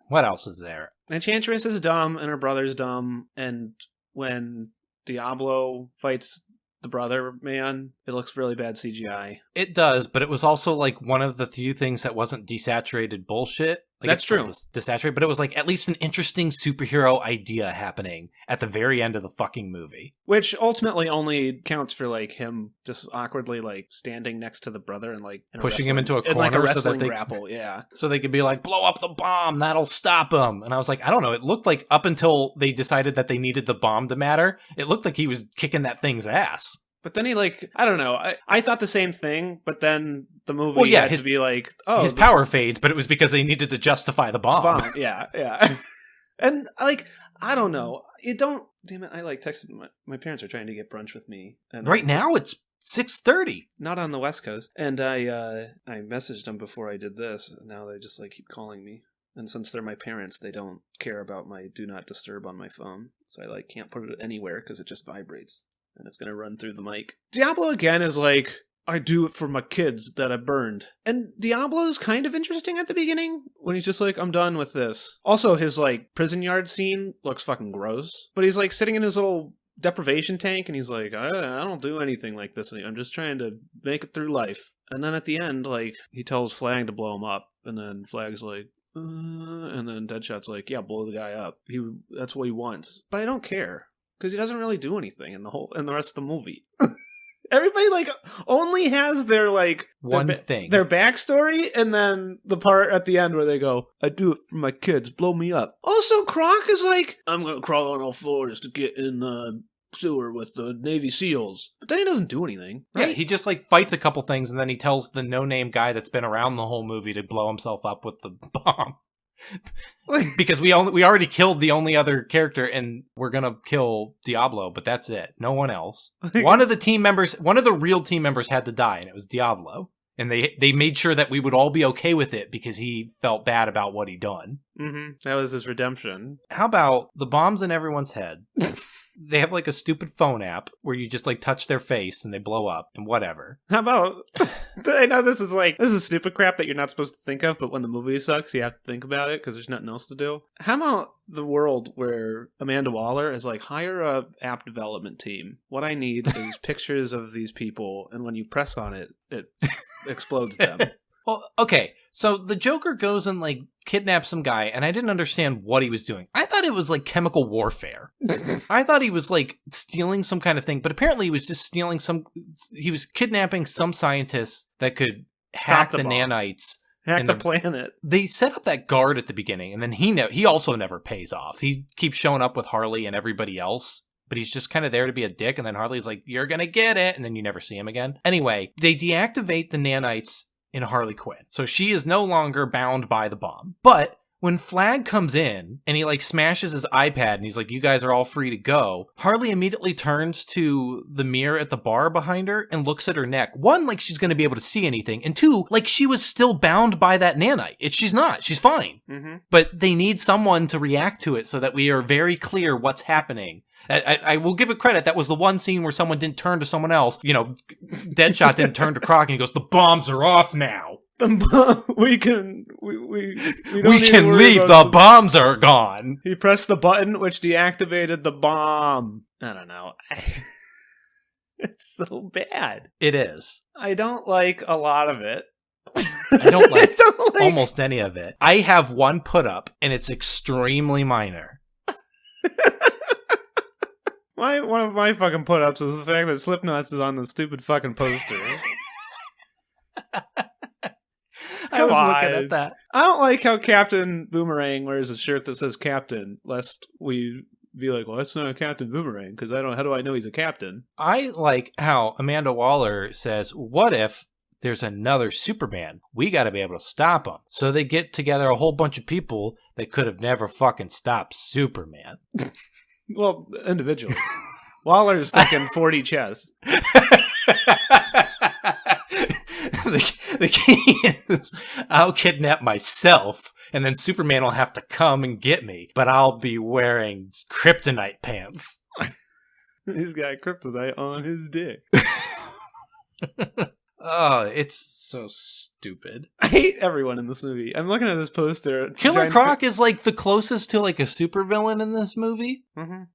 What else is there? Enchantress is dumb and her brother's dumb, and when Diablo fights the brother man, it looks really bad CGI. It does, but it was also one of the few things that wasn't desaturated bullshit. That's it's still true. Desaturated, but it was at least an interesting superhero idea happening at the very end of the fucking movie. Which ultimately only counts for him just awkwardly standing next to the brother and in a Pushing him wrestling- into a corner in, a wrestling so that they grapple, yeah. So they could be blow up the bomb, that'll stop him. And I was I don't know, it looked like up until they decided that they needed the bomb to matter, it looked like he was kicking that thing's ass. But then he I don't know. I thought the same thing, but then the movie had to be his power fades, but it was because they needed to justify the bomb. Yeah. And I don't know. Damn it, I texted my parents are trying to get brunch with me. And Right now it's 6:30. Not on the West Coast. And I messaged them before I did this. Now they just keep calling me. And since they're my parents, they don't care about my do not disturb on my phone. So I can't put it anywhere because it just vibrates. And it's going to run through the mic. Diablo again is I do it for my kids that I burned. And Diablo's kind of interesting at the beginning when he's just I'm done with this. Also, his prison yard scene looks fucking gross. But he's sitting in his little deprivation tank and he's I don't do anything like this. I'm just trying to make it through life. And then at the end, he tells Flag to blow him up. And then Flag's and then Deadshot's yeah, blow the guy up. That's what he wants. But I don't care. Because he doesn't really do anything in the rest of the movie. Everybody only has their one thing, their backstory, and then the part at the end where they go, "I do it for my kids, blow me up." Also, Croc is "I'm gonna crawl on all fours to get in the sewer with the Navy SEALs," but then he doesn't do anything. Right? Yeah, he just fights a couple things, and then he tells the no-name guy that's been around the whole movie to blow himself up with the bomb. Because we already killed the only other character, and we're gonna kill Diablo, but that's it. No one else. One of the real team members had to die, and it was Diablo. And they made sure that we would all be okay with it because he felt bad about what he'd done. Mm-hmm. That was his redemption. How about the bombs in everyone's head? They have like a stupid phone app where you just like touch their face and they blow up and whatever. How about, I know this is stupid crap that you're not supposed to think of, but when the movie sucks, you have to think about it because there's nothing else to do. How about the world where Amanda Waller is like, hire a app development team. What I need is pictures of these people, and when you press on it, it explodes them. Well, okay, so the Joker goes and, like, kidnaps some guy, and I didn't understand what he was doing. I thought it was, like, chemical warfare. I thought he was, like, stealing some kind of thing, but apparently he was just stealing he was kidnapping some scientists that could hack the nanites. Hack the planet. They set up that guard at the beginning, and then he also never pays off. He keeps showing up with Harley and everybody else, but he's just kind of there to be a dick, and then Harley's like, you're gonna get it, and then you never see him again. Anyway, they deactivate the nanites in Harley Quinn. So she is no longer bound by the bomb. But when Flag comes in and he like smashes his iPad and he's like, you guys are all free to go, Harley immediately turns to the mirror at the bar behind her and looks at her neck. One, like she's going to be able to see anything. And two, like she was still bound by that nanite. She's not. She's fine. Mm-hmm. But they need someone to react to it so that we are very clear what's happening. I will give it credit. That was the one scene where someone didn't turn to someone else. You know, Deadshot didn't turn to Croc and he goes, the bombs are off now. We can leave. The bombs are gone. He pressed the button which deactivated the bomb. I don't know. It's so bad. It is. I don't like a lot of it. I don't like almost any of it. I have one put up and it's extremely minor. One of my fucking put-ups is the fact that Slipknot's is on the stupid fucking poster. I was looking at that. I don't like how Captain Boomerang wears a shirt that says Captain, lest we be like, well, that's not a Captain Boomerang, because how do I know he's a captain? I like how Amanda Waller says, what if there's another Superman? We gotta be able to stop him. So they get together a whole bunch of people that could have never fucking stopped Superman. Well, individually. Waller's thinking 40 chess. The key is, I'll kidnap myself, and then Superman will have to come and get me, but I'll be wearing kryptonite pants. He's got kryptonite on his dick. Oh, it's so stupid. I hate everyone in this movie. I'm looking at this poster. Killer Croc is like the closest to like a supervillain in this movie,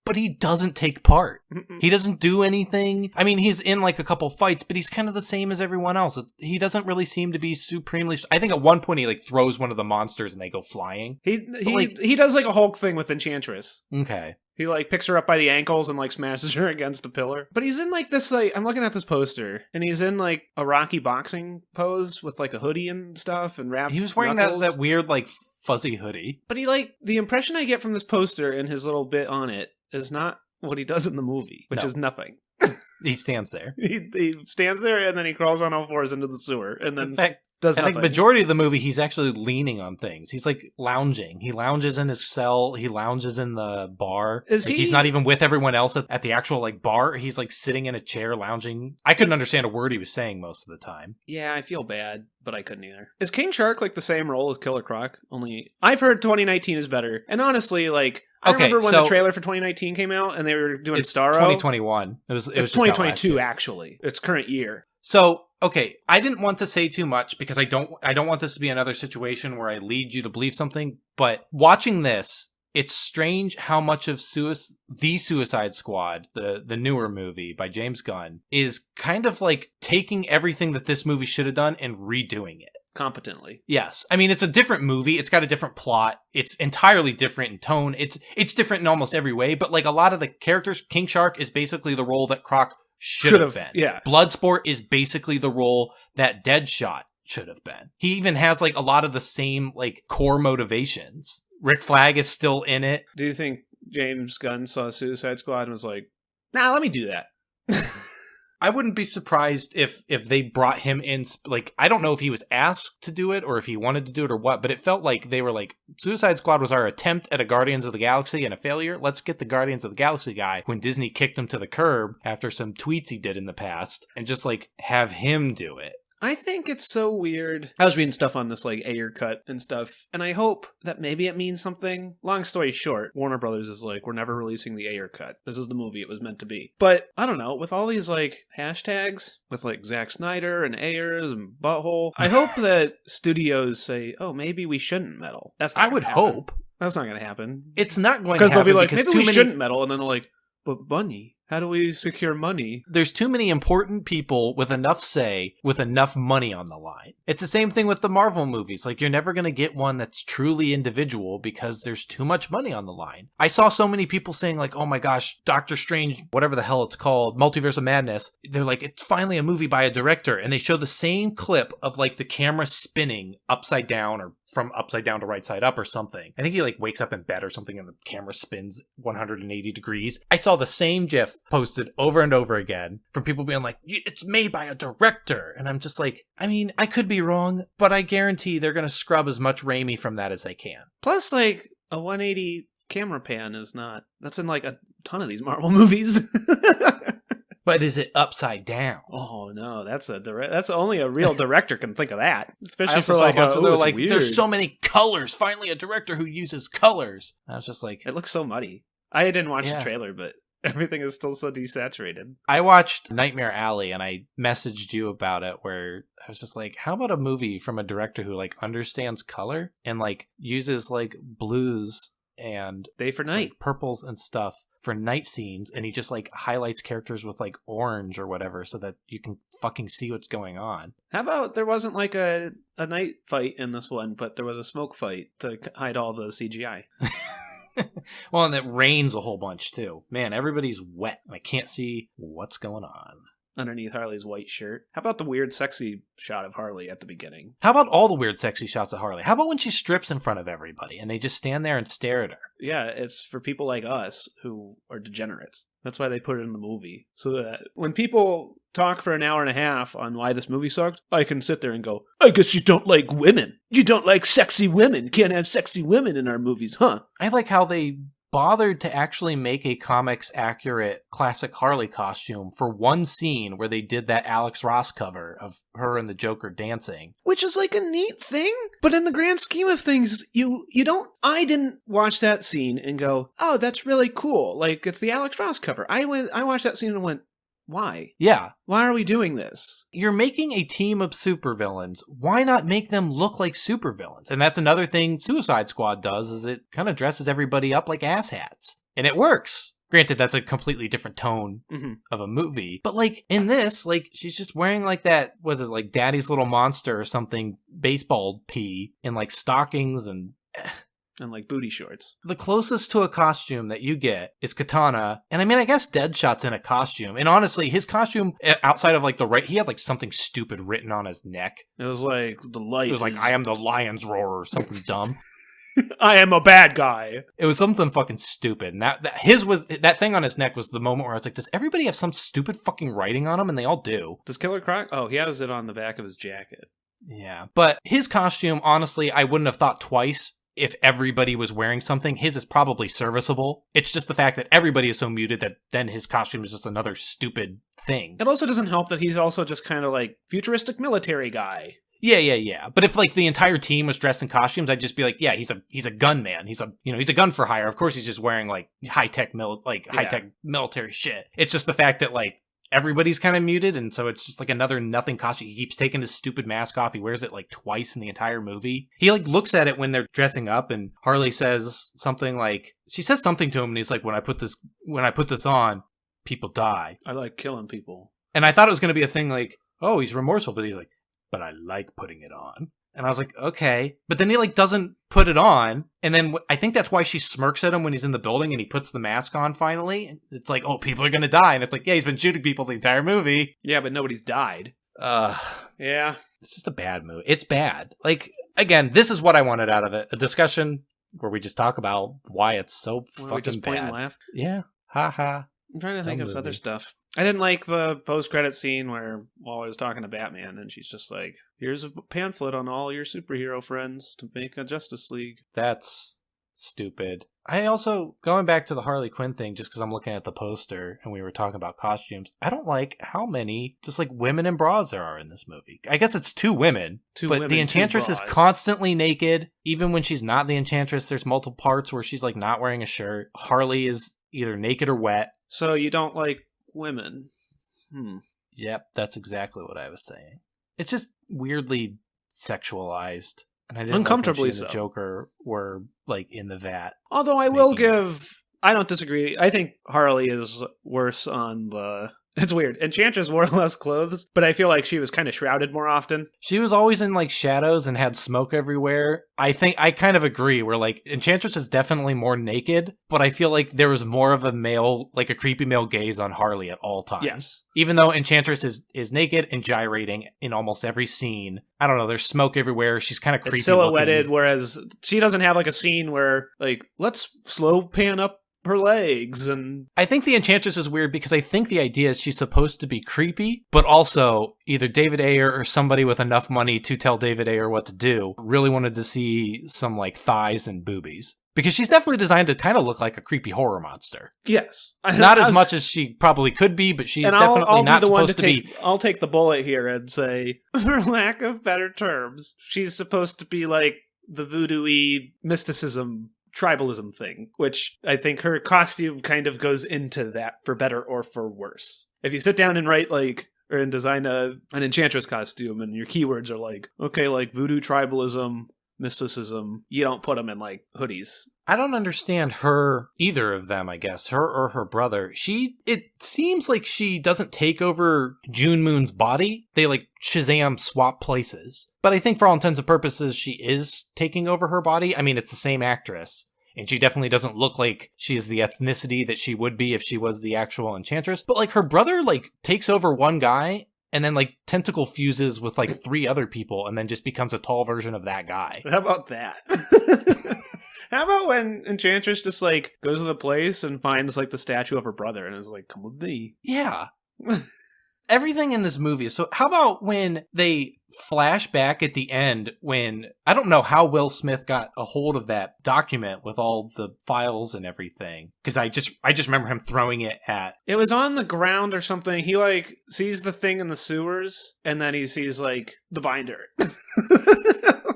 but he doesn't take part. He doesn't do anything. I mean, he's in like a couple fights, but he's kind of the same as everyone else. He doesn't really seem to be supremely... I think at one point he like throws one of the monsters and they go flying. He does like a Hulk thing with Enchantress. Okay. He like picks her up by the ankles and like smashes her against a pillar. But he's in like this like, I'm looking at this poster and he's in like a Rocky boxing pose with like a hoodie and stuff and wrapped. He was wearing that weird like fuzzy hoodie. But he like, the impression I get from this poster and his little bit on it is not what he does in the movie, which is nothing. He stands there. He stands there and then he crawls on all fours into the sewer and then in fact, does I nothing. think majority of the movie he's actually leaning on things. He's like lounging. He lounges in his cell. He lounges in the bar. He's not even with everyone else at the actual like bar. He's like sitting in a chair lounging. I couldn't understand a word he was saying most of the time. Yeah, I feel bad, but I couldn't either. Is King Shark like the same role as Killer Croc? Only I've heard 2019 is better. And honestly, like I remember when the trailer for 2019 came out and they were doing Starro. 2021. It was 2022 actually. It's current year. So, okay, I didn't want to say too much because I don't want this to be another situation where I lead you to believe something, but watching this, it's strange how much of the Suicide Squad, the newer movie by James Gunn, is kind of like taking everything that this movie should have done and redoing it. Competently. Yes. I mean, it's a different movie. It's got a different plot. It's entirely different in tone. It's different in almost every way, but like a lot of the characters, King Shark is basically the role that Croc should have been. Yeah. Bloodsport is basically the role that Deadshot should have been. He even has like a lot of the same like core motivations. Rick Flag is still in it. Do you think James Gunn saw Suicide Squad and was like, nah, let me do that? I wouldn't be surprised if they brought him in, like, I don't know if he was asked to do it or if he wanted to do it or what, but it felt like they were like, Suicide Squad was our attempt at a Guardians of the Galaxy and a failure. Let's get the Guardians of the Galaxy guy when Disney kicked him to the curb after some tweets he did in the past and just like have him do it. I think it's so weird. I was reading stuff on this, like, Ayer cut and stuff, and I hope that maybe it means something. Long story short, Warner Brothers is like, we're never releasing the Ayer cut. This is the movie it was meant to be. But, I don't know, with all these, like, hashtags, with, like, Zack Snyder and Ayers and Butthole, I hope that studios say, oh, maybe we shouldn't meddle. I would hope. That's not going to happen. It's not going to Because happen. they'll be like, because maybe we shouldn't meddle, and then they're like, but money. How do we secure money? There's too many important people with enough say, with enough money on the line. It's the same thing with the Marvel movies. Like, you're never going to get one that's truly individual because there's too much money on the line. I saw so many people saying, like, oh my gosh, Doctor Strange, whatever the hell it's called, Multiverse of Madness. They're like, it's finally a movie by a director. And they show the same clip of, like, the camera spinning upside down or from upside down to right side up or something. I think he, like, wakes up in bed or something and the camera spins 180 degrees. I saw the same GIF posted over and over again from people being like, it's made by a director. And I'm just like, I mean, I could be wrong, but I guarantee they're going to scrub as much Raimi from that as they can. Plus, like, a 180 camera pan is not... That's in, like, a ton of these Marvel movies. But is it upside down? Oh no, that's only a real director can think of that. Especially for saw like, a bunch of they're like, weird. there's so many colors. Finally, a director who uses colors. I was just like, it looks so muddy. I didn't watch Yeah. the trailer, but everything is still so desaturated. I watched Nightmare Alley and I messaged you about it where I was just like, how about a movie from a director who like understands color and like uses like blues and Day for Night. like, purples and stuff for night scenes, and he just like highlights characters with like orange or whatever so that you can fucking see what's going on. How about there wasn't like a night fight in this one, but there was a smoke fight to hide all the CGI? Well, and it rains a whole bunch too. Man, everybody's wet and I can't see what's going on Underneath Harley's white shirt. How about the weird sexy shot of Harley at the beginning? How about all the weird sexy shots of Harley? How about when she strips in front of everybody and they just stand there and stare at her? Yeah, it's for people like us who are degenerates. That's why they put it in the movie. So that when people talk for an hour and a half on why this movie sucked, I can sit there and go, I guess you don't like women. You don't like sexy women. Can't have sexy women in our movies, huh? I like how they bothered to actually make a comics accurate classic Harley costume for one scene where they did that Alex Ross cover of her and the Joker dancing. Which is like a neat thing, but in the grand scheme of things, you don't... I didn't watch that scene and go, oh, that's really cool. Like, it's the Alex Ross cover. I watched that scene and went, why? Yeah. Why are we doing this? You're making a team of supervillains. Why not make them look like supervillains? And that's another thing Suicide Squad does, is it kind of dresses everybody up like asshats. And it works. Granted, that's a completely different tone of a movie. But, like, in this, like, she's just wearing, like, that, what is it, like, Daddy's Little Monster or something, baseball tee, and, like, stockings and... And like booty shorts. The closest to a costume that you get is Katana. And I mean, I guess Deadshot's in a costume. And honestly, his costume, outside of like the right, he had like something stupid written on his neck. It was like the light. It was like, I am the lion's roar or something dumb. I am a bad guy. It was something fucking stupid. And that thing on his neck was the moment where I was like, does everybody have some stupid fucking writing on them? And they all do. Does Killer Croc? Oh, he has it on the back of his jacket. Yeah. But his costume, honestly, I wouldn't have thought twice. If everybody was wearing something, his is probably serviceable. It's just the fact that everybody is so muted that then his costume is just another stupid thing. It also doesn't help that he's also just kind of like futuristic military guy. Yeah. But if like the entire team was dressed in costumes, I'd just be like, yeah, he's a gunman. He's a gun for hire. Of course, he's just wearing like high-tech military shit. It's just the fact that like everybody's kind of muted, and so it's just like another nothing costume. He keeps taking his stupid mask off. He wears it like twice in the entire movie. He like looks at it when they're dressing up, and Harley says something like, she says something to him, and he's like, when I put this on, people die. I like killing people. And I thought it was going to be a thing like, oh, he's remorseful, but he's like, but I like putting it on. And I was like, okay. But then he like doesn't put it on. And then I think that's why she smirks at him when he's in the building and he puts the mask on finally. It's like, oh, people are going to die. And it's like, yeah, he's been shooting people the entire movie. Yeah, but nobody's died. Yeah. It's just a bad movie. It's bad. Like, again, this is what I wanted out of it. A discussion where we just talk about why it's so fucking point bad. and laugh? Yeah. Ha ha. I'm trying to think of movie. other stuff. I didn't like the post-credit scene where Waller was talking to Batman, and she's just like, here's a pamphlet on all your superhero friends to make a Justice League. That's stupid. I also, going back to the Harley Quinn thing, just because I'm looking at the poster and we were talking about costumes, I don't like how many just like women in bras there are in this movie. I guess it's 2 women, but the Enchantress is constantly naked. Even when she's not the Enchantress, there's multiple parts where she's like not wearing a shirt. Harley is either naked or wet. So you don't like women? Yep, that's exactly what I was saying. It's just weirdly sexualized. And I didn't uncomfortably like when she and the Joker were like in the vat. Although I will give, I don't disagree. I think Harley is worse on the. It's weird. Enchantress wore less clothes, but I feel like she was kind of shrouded more often. She was always in like shadows and had smoke everywhere. I think I kind of agree where like Enchantress is definitely more naked, but I feel like there was more of a male, like a creepy male gaze on Harley at all times. Yes. Even though Enchantress is naked and gyrating in almost every scene. I don't know, there's smoke everywhere. She's kind of creepy. It's silhouetted, looking. Whereas she doesn't have like a scene where like, let's slow pan up her legs. And I think the Enchantress is weird because I think the idea is she's supposed to be creepy, but also either David Ayer or somebody with enough money to tell David Ayer what to do really wanted to see some like thighs and boobies. Because she's definitely designed to kind of look like a creepy horror monster. Yes. Not as much as she probably could be, but she's definitely not supposed to be. I'll take the bullet here and say, for lack of better terms, she's supposed to be like the voodoo-y mysticism tribalism thing, which I think her costume kind of goes into that for better or for worse. If you sit down and write like, or and design an Enchantress costume and your keywords are like, okay, like voodoo tribalism, mysticism, you don't put them in like hoodies. I don't understand her, either of them, I guess, her or her brother. It seems like she doesn't take over June Moon's body. They like Shazam swap places. But I think for all intents and purposes, she is taking over her body. I mean, it's the same actress. And she definitely doesn't look like she is the ethnicity that she would be if she was the actual Enchantress. But like her brother like takes over one guy and then like tentacle fuses with like 3 other people and then just becomes a tall version of that guy. How about that? How about when Enchantress just like goes to the place and finds like the statue of her brother and is like, come with me. Yeah. Everything in this movie. So how about when they flash back at the end when, I don't know how Will Smith got a hold of that document with all the files and everything. Because I just remember him throwing it at... It was on the ground or something. He like sees the thing in the sewers and then he sees like the binder.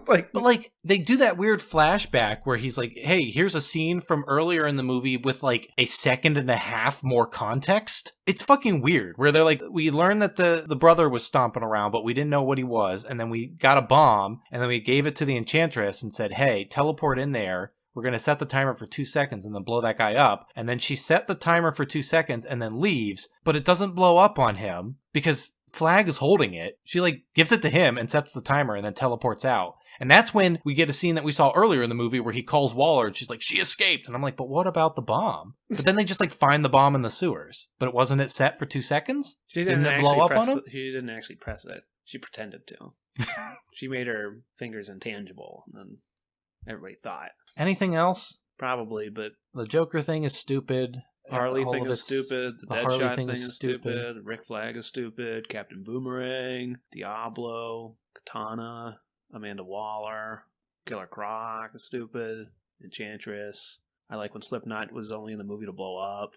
But like they do that weird flashback where he's like, hey, here's a scene from earlier in the movie with like a 1.5 seconds more context. It's fucking weird where they're like, we learned that the brother was stomping around, but we didn't know what he was. And then we got a bomb and then we gave it to the Enchantress and said, hey, teleport in there. We're going to set the timer for 2 seconds and then blow that guy up. And then she set the timer for 2 seconds and then leaves, but it doesn't blow up on him because Flag is holding it. She like gives it to him and sets the timer and then teleports out. And that's when we get a scene that we saw earlier in the movie where he calls Waller and she's like, she escaped. And I'm like, but what about the bomb? But then they just like find the bomb in the sewers. But wasn't it set for 2 seconds? Didn't it blow up on him? She didn't actually press it. She pretended to. She made her fingers intangible. And then everybody thought. Anything else? Probably, but... The Joker thing is stupid. Harley thing is stupid. The Deadshot thing is stupid. Rick Flag is stupid. Captain Boomerang. Diablo. Katana. Amanda Waller, Killer Croc is stupid, Enchantress. I like when Slipknot was only in the movie to blow up.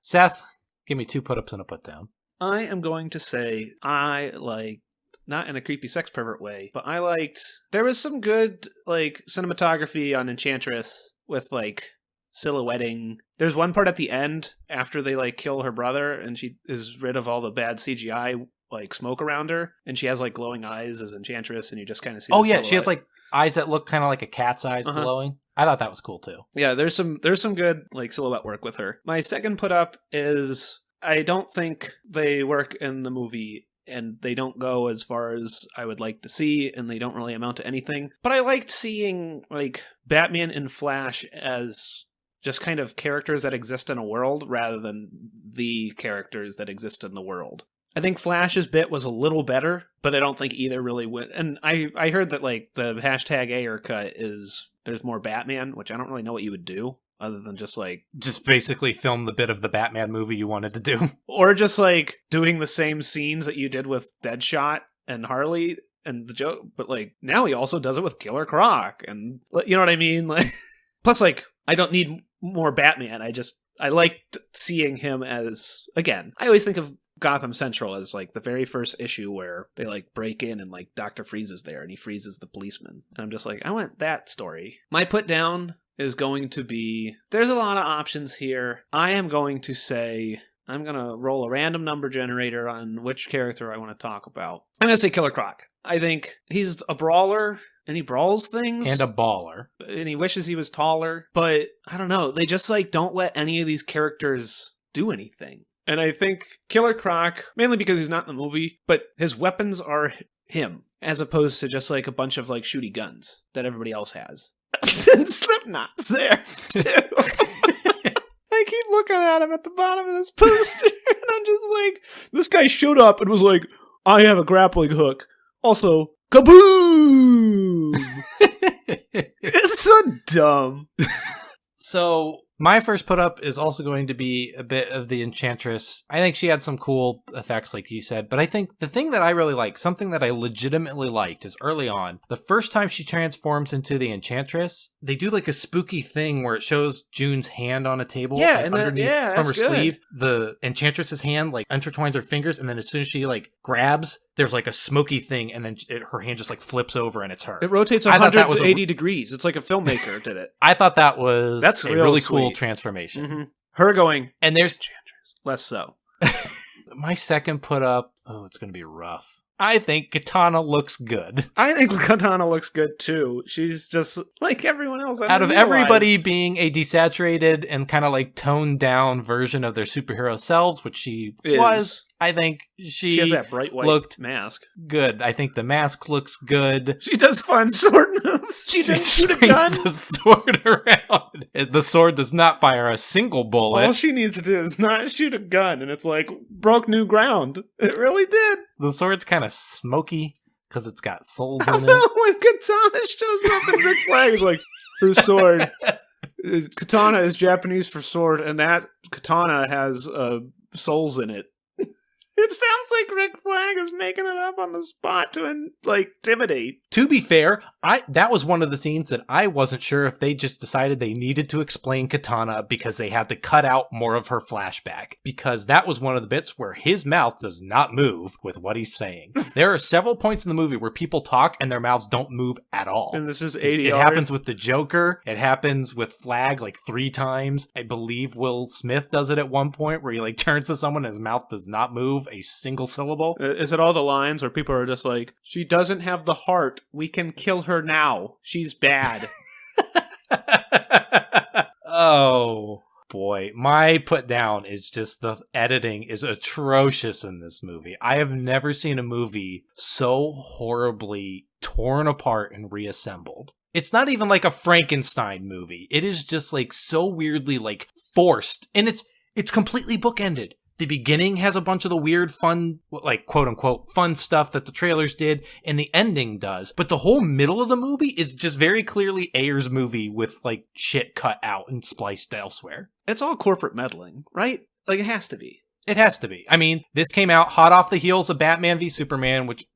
Seth, give me 2 put-ups and a put-down. I am going to say I liked, not in a creepy sex pervert way, but I liked, there was some good like cinematography on Enchantress with like silhouetting. There's one part at the end after they like kill her brother and she is rid of all the bad CGI like smoke around her and she has like glowing eyes as Enchantress and you just kind of see silhouette. She has like eyes that look kind of like a cat's eyes glowing. I thought that was cool too. Yeah, there's some good like silhouette work with her. My second put up is I don't think they work in the movie and they don't go as far as I would like to see, and they don't really amount to anything. But I liked seeing like Batman and Flash as just kind of characters that exist in a world rather than the characters that exist in the world. I think Flash's bit was a little better, but I don't think either really went. And I heard that like the hashtag Ayer cut is there's more Batman, which I don't really know what you would do. other than just like... Just basically film the bit of the Batman movie you wanted to do. Or just like doing the same scenes that you did with Deadshot and Harley and the joke, but like now he also does it with Killer Croc, and you know what I mean? Like, plus like I don't need more Batman. I liked seeing him as, again, I always think of Gotham Central as like the very first issue where they like break in and like Dr. Freeze is there and he freezes the policeman. And I'm just like, I want that story. My put down is going to be, there's a lot of options here. I am going to say, I'm going to roll a random number generator on which character I want to talk about. I'm going to say Killer Croc. I think he's a brawler, and he brawls things. And a baller. And he wishes he was taller. But, I don't know, they just, like, don't let any of these characters do anything. And I think Killer Croc, mainly because he's not in the movie, but his weapons are him, as opposed to just, like, a bunch of, like, shooty guns that everybody else has. Slipknot's there, too. I keep looking at him at the bottom of this poster, and I'm just like, this guy showed up and was like, I have a grappling hook. Also, kaboom! It's so dumb. So, my first put up is also going to be a bit of the Enchantress. I think she had some cool effects, like you said, but I think the thing that I really like, something that I legitimately liked, is early on, the first time she transforms into the Enchantress, they do like a spooky thing where it shows June's hand on a table. Yeah, and underneath from her good. sleeve, the Enchantress's hand like intertwines her fingers, and then as soon as she like grabs, there's like a smoky thing, and then her hand just like flips over, and it's her. It rotates 180 degrees. It's like a filmmaker did it. I thought that was That's a real really sweet. cool transformation. Mm-hmm. Her going, and there's Enchantress. Less so. my second put up. Oh, it's going to be rough. I think Katana looks good. I think Katana looks good too. She's just like everyone else. Out of everybody being a desaturated and kind of like toned down version of their superhero selves, which she was, I think she has that bright white looked mask. Good. I think the mask looks good. She does fun sword moves. She doesn't shoot a gun. The sword around. The sword does not fire a single bullet. All she needs to do is not shoot a gun, and it's like broke new ground. It really did. The sword's kind of smoky because it's got souls in it. When Katana shows up and Rick Flag is like, her sword. Katana is Japanese for sword, and that katana has souls in it. It sounds like Rick Flag is making it up on the spot to intimidate. To be fair, that was one of the scenes that I wasn't sure if they just decided they needed to explain Katana because they had to cut out more of her flashback. Because that was one of the bits where his mouth does not move with what he's saying. There are several points in the movie where people talk and their mouths don't move at all. And this is 80 It happens with the Joker. It happens with Flag like 3 times. I believe Will Smith does it at one point where he like turns to someone and his mouth does not move a single syllable. Is it all the lines where people are just like, she doesn't have the heart. We can kill her now. She's bad. Oh boy. My put down is just the editing is atrocious in this movie. I have never seen a movie so horribly torn apart and reassembled. It's not even like a Frankenstein movie. It is just like so weirdly like forced, and it's completely bookended. The beginning has a bunch of the weird fun, like quote unquote fun stuff that the trailers did, and the ending does. But the whole middle of the movie is just very clearly Ayer's movie with like shit cut out and spliced elsewhere. It's all corporate meddling, right? Like it has to be. It has to be. I mean, this came out hot off the heels of Batman v Superman, which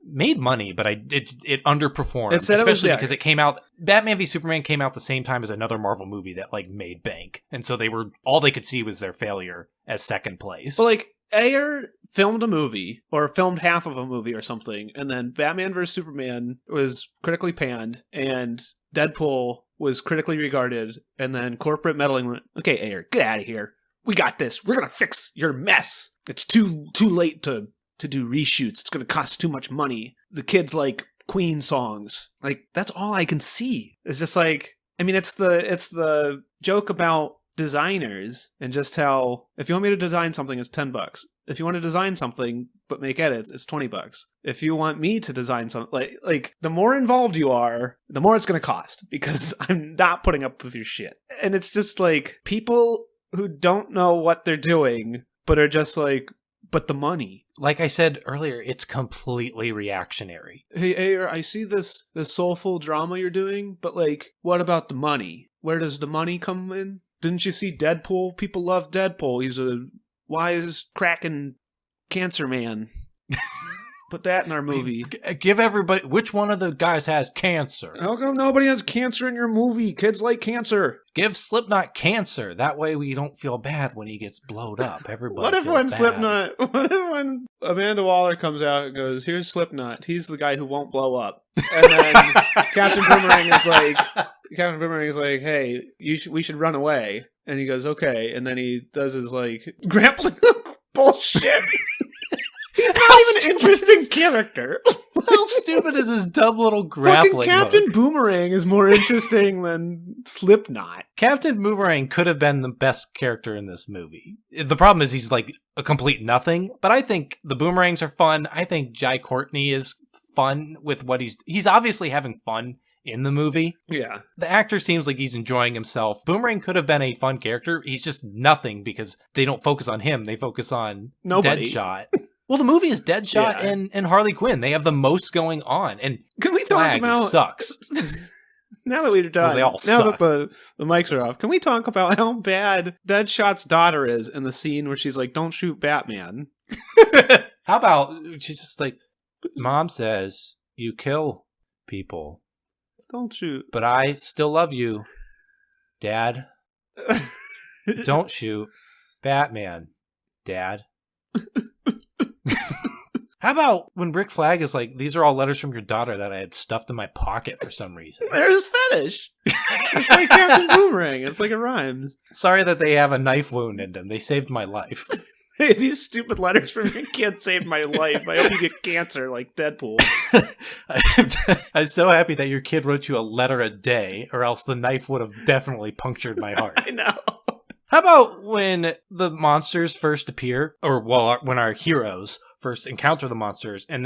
made money, but it underperformed. Especially because it came out, Batman v Superman came out the same time as another Marvel movie that like made bank. And so all they could see was their failure as second place. But like, Ayer filmed a movie, or filmed half of a movie or something, and then Batman vs. Superman was critically panned, and Deadpool was critically regarded, and then corporate meddling went, okay, Ayer, get out of here. We got this. We're going to fix your mess. It's too late to do reshoots. It's going to cost too much money. The kids like Queen songs. Like, that's all I can see. It's just like, I mean, it's the joke about designers and just how, if you want me to design something, it's $10. If you want to design something but make edits, it's $20. If you want me to design something, like the more involved you are, the more it's going to cost, because I'm not putting up with your shit. And it's just like, people who don't know what they're doing, but are just like, but the money. Like I said earlier, it's completely reactionary. Hey, Ayer, I see this soulful drama you're doing, but like, what about the money? where does the money come in? Didn't you see Deadpool? People love Deadpool. He's a wise, cracking cancer man. Put that in our movie. Give everybody, which one of the guys has cancer? How come nobody has cancer in your movie? Kids like cancer. Give Slipknot cancer. That way we don't feel bad when he gets blowed up. Everybody. What if feels when bad. Slipknot, what if when Amanda Waller comes out and goes, here's Slipknot. He's the guy who won't blow up. And then Captain Boomerang is like, hey, we should run away. And he goes, okay. And then he does his like grappling bullshit. He's not even an interesting character. How stupid is this dumb little grappling Fucking Captain hook? Boomerang is more interesting than Slipknot. Captain Boomerang could have been the best character in this movie. The problem is he's like a complete nothing, but I think the Boomerangs are fun. I think Jai Courtney is fun with what he's obviously having fun in the movie. Yeah. The actor seems like he's enjoying himself. Boomerang could have been a fun character. He's just nothing because they don't focus on him. They focus on Nobody. Deadshot. Well, the movie is Deadshot Yeah. and Harley Quinn. They have the most going on. And Can we talk Flag about sucks. now that we're done? They all now suck. that the mics are off, can we talk about how bad Deadshot's daughter is in the scene where she's like, "Don't shoot Batman"? How about she's just like, Mom says you kill people, Don't shoot. but I still love you, Dad. Don't shoot Batman, Dad. How about when Rick Flag is like, these are all letters from your daughter that I had stuffed in my pocket for some reason. There's fetish. It's like Captain Boomerang. It's like it rhymes. Sorry that they have a knife wound in them. They saved my life. Hey, these stupid letters from your kid saved my life. I hope you get cancer like Deadpool. I'm so happy that your kid wrote you a letter a day, or else the knife would have definitely punctured my heart. I know. How about when the monsters first appear, or well, when our heroes first encounter the monsters, and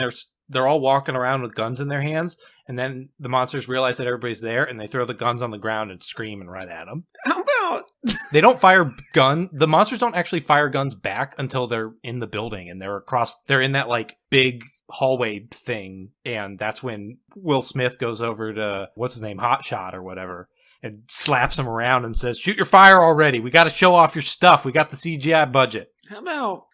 they're all walking around with guns in their hands, and then the monsters realize that everybody's there, and they throw the guns on the ground and scream and run at them. How about They don't fire the monsters don't actually fire guns back until they're in the building, and they're in that like big hallway thing, and that's when Will Smith goes over to, what's his name, Hot Shot or whatever, and slaps him around and says, shoot your fire already. We got to show off your stuff. We got the CGI budget. How about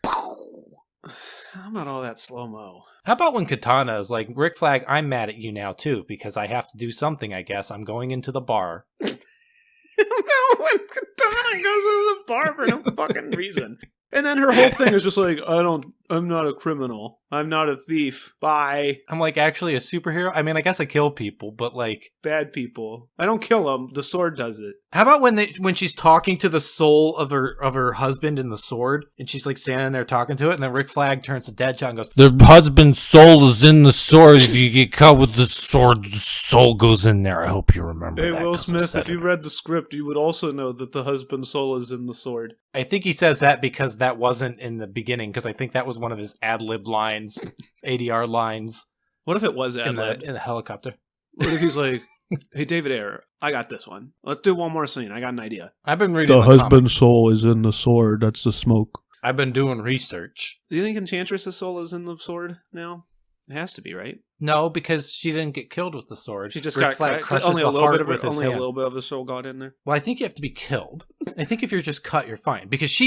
all that slow-mo? How about when Katana is like, Rick Flag, I'm mad at you now too, because I have to do something, I guess. I'm going into the bar. How about when Katana goes into the bar for no fucking reason? And then her whole thing is just like, I'm not a criminal. I'm not a thief. Bye. I'm like, actually a superhero? I mean, I guess I kill people, but like... Bad people. I don't kill them. The sword does it. How about when she's talking to the soul of her husband in the sword, and she's like standing there talking to it, and then Rick Flag turns to Deadshot and goes, the husband's soul is in the sword. If you get cut with the sword, the soul goes in there. I hope you remember Hey, that. Will 'cause I Smith, said if you it. read the script, you would also know that the husband's soul is in the sword. I think he says that because that wasn't in the beginning, because I think that was one of his ad-lib lines, ADR lines What if it was in ad-lib? the helicopter. What if he's like, hey, David Ayer, I got this one. Let's do one more scene. I got an idea. I've been reading The husband's comics. soul is in the sword. That's the smoke. I've been doing research. Do you think Enchantress's soul is in the sword now? It has to be, right? No, because she didn't get killed with the sword. She just Rick got Flag cut. crushes Only a the little heart bit of with it. his Only a hand. little bit of the soul got in there. Well, I think you have to be killed. I think if you're just cut, you're fine. Because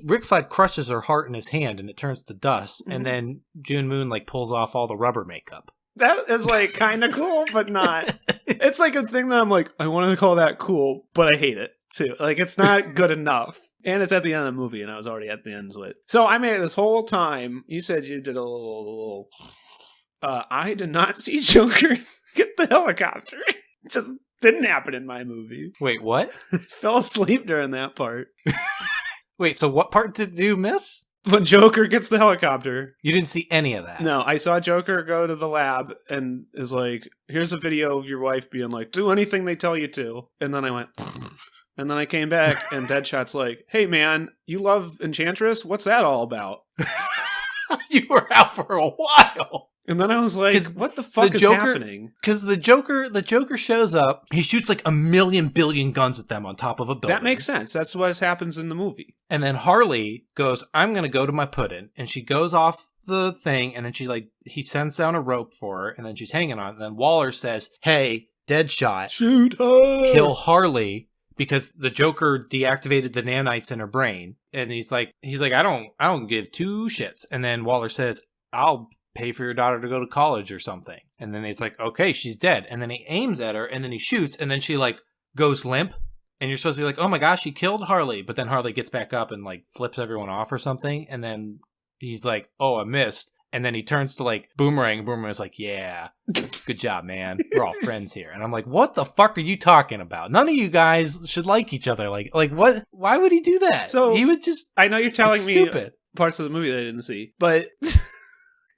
Rick Flag crushes her heart in his hand and it turns to dust, and then June Moon like pulls off all the rubber makeup. That is like kind of cool, but not. It's like a thing that I'm like, I want to call that cool, but I hate it too. Like it's not good enough. And it's at the end of the movie, and I was already at the end of it. So I made it this whole time. You said you did a little. I did not see Joker get the helicopter. It just didn't happen in my movie. Wait, what? Fell asleep during that part. Wait, so what part did you miss? When Joker gets the helicopter. You didn't see any of that. No, I saw Joker go to the lab and is like, here's a video of your wife being like, do anything they tell you to. And then I went, and then I came back and Deadshot's like, hey man, you love Enchantress? What's that all about? You were out for a while. And then I was like, 'Cause what the fuck the is Joker- happening? Because the Joker shows up. He shoots like 1,000,000 billion guns at them on top of a building. That makes sense. That's what happens in the movie. And then Harley goes, I'm going to go to my puddin'. And she goes off the thing. And then he sends down a rope for her. And then she's hanging on it. And then Waller says, hey, Deadshot Shoot her! kill Harley because the Joker deactivated the nanites in her brain. And he's like, I don't give two shits. And then Waller says, I'll pay for your daughter to go to college or something. And then he's like, okay, she's dead. And then he aims at her and then he shoots and then she like goes limp. And you're supposed to be like, oh my gosh, he killed Harley. But then Harley gets back up and like flips everyone off or something. And then he's like, oh, I missed. And then he turns to like Boomerang. And Boomerang's like, yeah, good job, man. We're all friends here. And I'm like, what the fuck are you talking about? None of you guys should like each other. Like what? Why would he do that? So he would just. I know you're telling me stupid. parts of the movie that I didn't see, but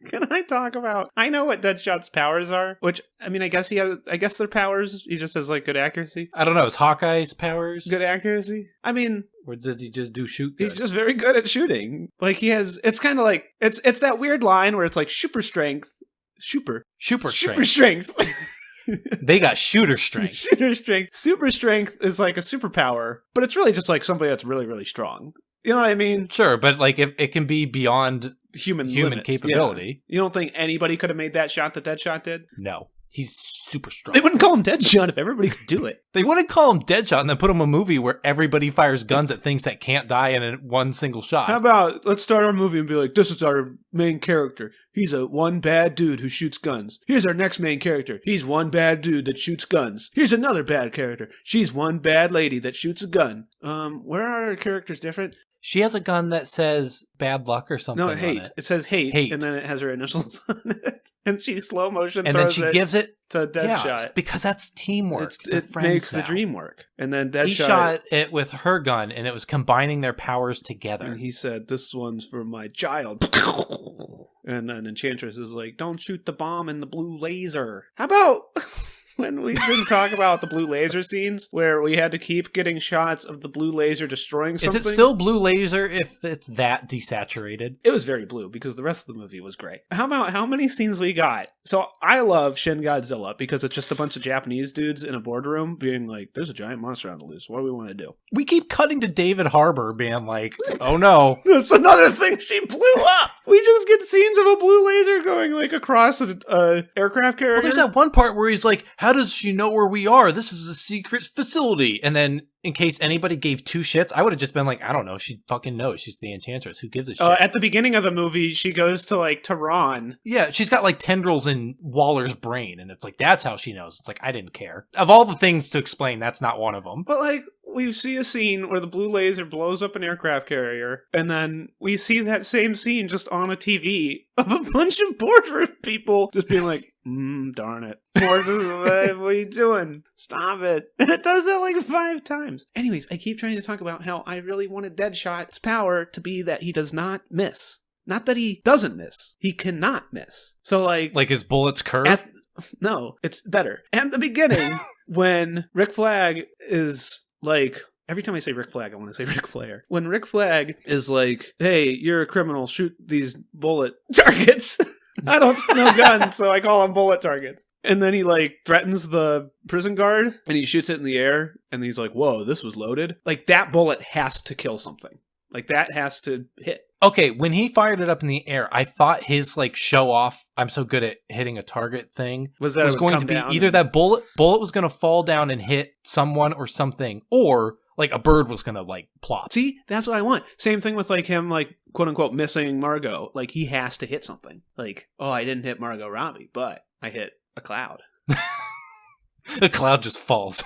can I talk about? I know what Deadshot's powers are, which I mean, I guess their powers. He just has like good accuracy. I don't know. Is Hawkeye's powers Good accuracy. I mean, or does he just do shoot good? he's just very good at shooting. Like he has. It's kind of like it's that weird line where it's like super strength. Super strength. They got shooter strength. Shooter strength. Super strength is like a superpower, but it's really just like somebody that's really, really strong. You know what I mean? Sure, but like if it can be beyond Human limits. capability. Yeah. You don't think anybody could have made that shot that Deadshot did? No. He's super strong. They wouldn't call him Deadshot if everybody could do it. They wouldn't call him Deadshot and then put him in a movie where everybody fires guns at things that can't die in one single shot. How about, let's start our movie and be like, this is our main character. He's a one bad dude who shoots guns. Here's our next main character. He's one bad dude that shoots guns. Here's another bad character. She's one bad lady that shoots a gun. Where are our characters different? She has a gun that says bad luck or something. No, hate. On it. It says hate, and then it has her initials on it. And she slow motion and then throws she it gives it to Deadshot. Yeah, because that's teamwork. It makes the dream work. And then Deadshot... He shot it with her gun, and it was combining their powers together. And he said, this one's for my child. And then Enchantress is like, don't shoot the bomb in the blue laser. How about... when we didn't talk about the blue laser scenes where we had to keep getting shots of the blue laser destroying something. Is it still blue laser if it's that desaturated? It was very blue because the rest of the movie was gray. How about how many scenes we got? So I love Shin Godzilla because it's just a bunch of Japanese dudes in a boardroom being like, there's a giant monster on the loose. What do we want to do? We keep cutting to David Harbour being like, oh no. That's another thing, she blew up. We just get scenes of a blue laser going like across an aircraft carrier. Well, there's that one part where he's like, how does she know where we are? This is a secret facility. And then in case anybody gave two shits, I would have just been like, I don't know. She fucking knows. She's the Enchantress. Who gives a shit? At the beginning of the movie, she goes to like Tehran. Yeah, she's got like tendrils in Waller's brain. And it's like, that's how she knows. It's like, I didn't care. Of all the things to explain, that's not one of them. But like, we see a scene where the blue laser blows up an aircraft carrier, and then we see that same scene just on a TV of a bunch of boardroom people just being like, darn it. What are you doing? Stop it. And it does that like 5 times. Anyways, I keep trying to talk about how I really wanted Deadshot's power to be that he does not miss. Not that he doesn't miss. He cannot miss. So like his bullets curve? No, it's better. At the beginning, when Rick Flag is like... Every time I say Rick Flag, I want to say Rick Flair. When Rick Flag is like, hey, you're a criminal, shoot these bullet targets. I don't know guns, so I call them bullet targets. And then he like threatens the prison guard and he shoots it in the air and he's like, whoa, this was loaded. Like that bullet has to kill something. Like that has to hit. Okay, when he fired it up in the air, I thought his like show off, I'm so good at hitting a target thing was going to be either that bullet was going to fall down and hit someone or something, or like a bird was going to like plop. See, that's what I want. Same thing with like him, like quote unquote missing Margot. Like he has to hit something. Like, oh, I didn't hit Margot Robbie, but I hit a cloud. The cloud just falls.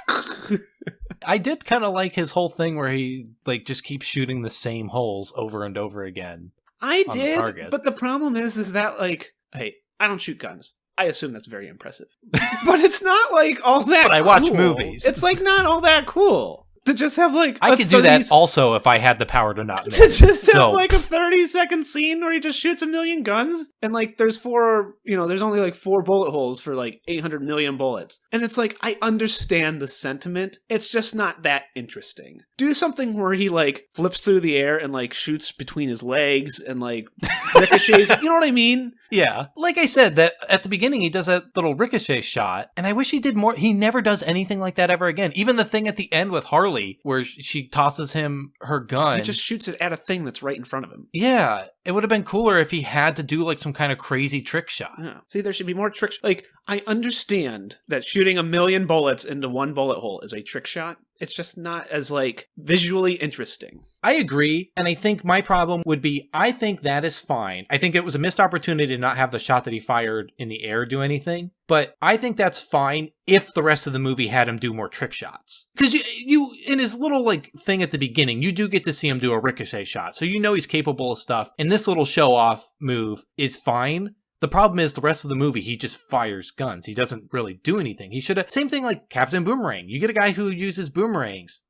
I did kind of like his whole thing where he like just keeps shooting the same holes over and over again. I did, but the problem is that like, hey, I don't shoot guns. I assume that's very impressive. But it's not like all that But I watch movies. It's like not all that cool. To just have like I could do that also if I had the power to not miss. To just have like a 30-second scene where he just shoots a million guns and like there's there's only like 4 bullet holes for like 800 million bullets. And it's like, I understand the sentiment. It's just not that interesting. Do something where he like flips through the air and like shoots between his legs and like ricochets. You know what I mean? Yeah. Like I said, that at the beginning he does that little ricochet shot and I wish he did more. He never does anything like that ever again. Even the thing at the end with Harley early where she tosses him her gun. He just shoots it at a thing that's right in front of him. Yeah, it would have been cooler if he had to do like some kind of crazy trick shot. Yeah. See, there should be more tricks. Like, I understand that shooting 1,000,000 bullets into one bullet hole is a trick shot. It's just not as, like, visually interesting. I agree, and I think my problem would be, I think that is fine. I think it was a missed opportunity to not have the shot that he fired in the air do anything, but I think that's fine if the rest of the movie had him do more trick shots. Because you in his little, like, thing at the beginning, you do get to see him do a ricochet shot, so you know he's capable of stuff, and this little show-off move is fine. The problem is the rest of the movie, he just fires guns. He doesn't really do anything. He should have... Same thing like Captain Boomerang. You get a guy who uses boomerangs.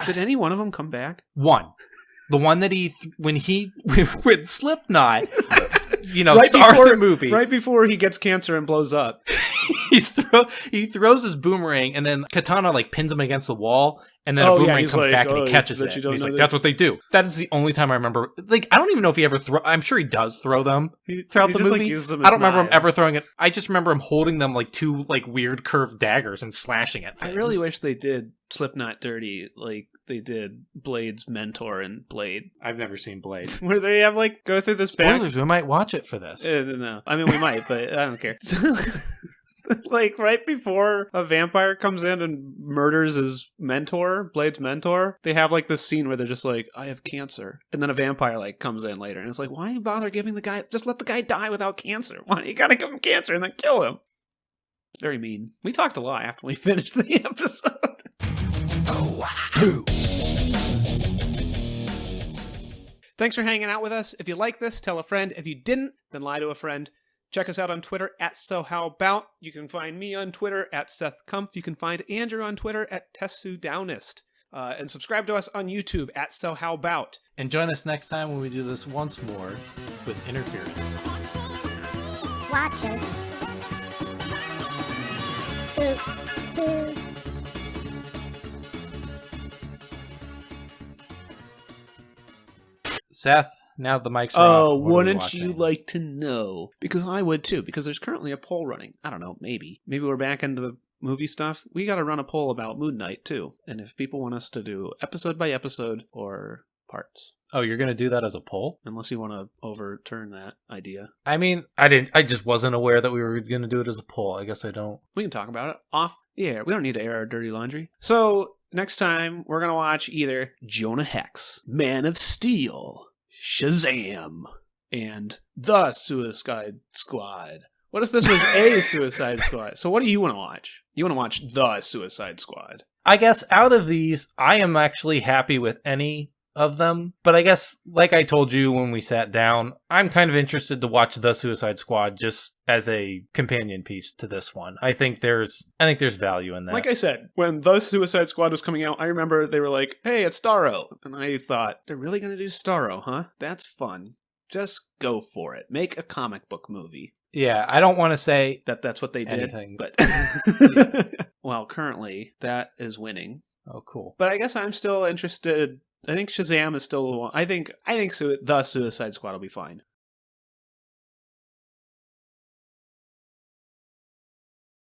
Did any one of them come back? One. The one that when Slipknot, Right stars before the movie. Right before he gets cancer and blows up. he throws his boomerang, and then Katana, like, pins him against the wall, and then a boomerang comes back and he catches it. And he's like, that's what they do. That is the only time I remember. Like, I don't even know if he ever I'm sure he does throw them throughout the movie. I don't remember him ever throwing it. I just remember him holding them like two, like, weird curved daggers and slashing at things. I really wish they did Slipknot dirty like they did Blade's mentor and Blade. I've never seen Blade. Where they have, like, go through this back. Spoilers, we might watch it for this. No. I mean, we might, but I don't care. Like, right before a vampire comes in and murders his mentor, Blade's mentor, they have, like, this scene where they're just like, I have cancer. And then a vampire, like, comes in later, and it's like, why you bother giving the guy... Just let the guy die without cancer. Why you gotta give him cancer and then kill him? It's very mean. We talked a lot after we finished the episode. Thanks for hanging out with us. If you like this, tell a friend. If you didn't, then lie to a friend. Check us out on Twitter at SoHowAbout. You can find me on Twitter at SethKumpf. You can find Andrew on Twitter at TessuDownist. And subscribe to us on YouTube at SoHowAbout. And join us next time when we do this once more with Interference. Watch it. Seth, now the mics are off. Oh, What are we wouldn't you watching? like to know? Because I would too, because there's currently a poll running. I don't know, maybe. Maybe we're back into the movie stuff. We got to run a poll about Moon Knight too. And if people want us to do episode by episode or parts. Oh, you're going to do that as a poll? Unless you want to overturn that idea. I mean, I just wasn't aware that we were going to do it as a poll. I guess I don't. We can talk about it off the air. We don't need to air our dirty laundry. So, next time, we're going to watch either Jonah Hex, Man of Steel, Shazam, and The Suicide Squad. What if this was a Suicide Squad? So what do you want to watch? You want to watch The Suicide Squad. I guess out of these, I am actually happy with any of them. But I guess, like I told you when we sat down, I'm kind of interested to watch The Suicide Squad just as a companion piece to this one. I think there's value in that. Like I said, when The Suicide Squad was coming out, I remember they were like, hey, it's Starro. And I thought, they're really going to do Starro, huh? That's fun. Just go for it. Make a comic book movie. Yeah, I don't want to say That's what they did. anything. But well, currently, that is winning. Oh, cool. But I guess I'm still interested. I think Shazam is still the one. I think The Suicide Squad will be fine.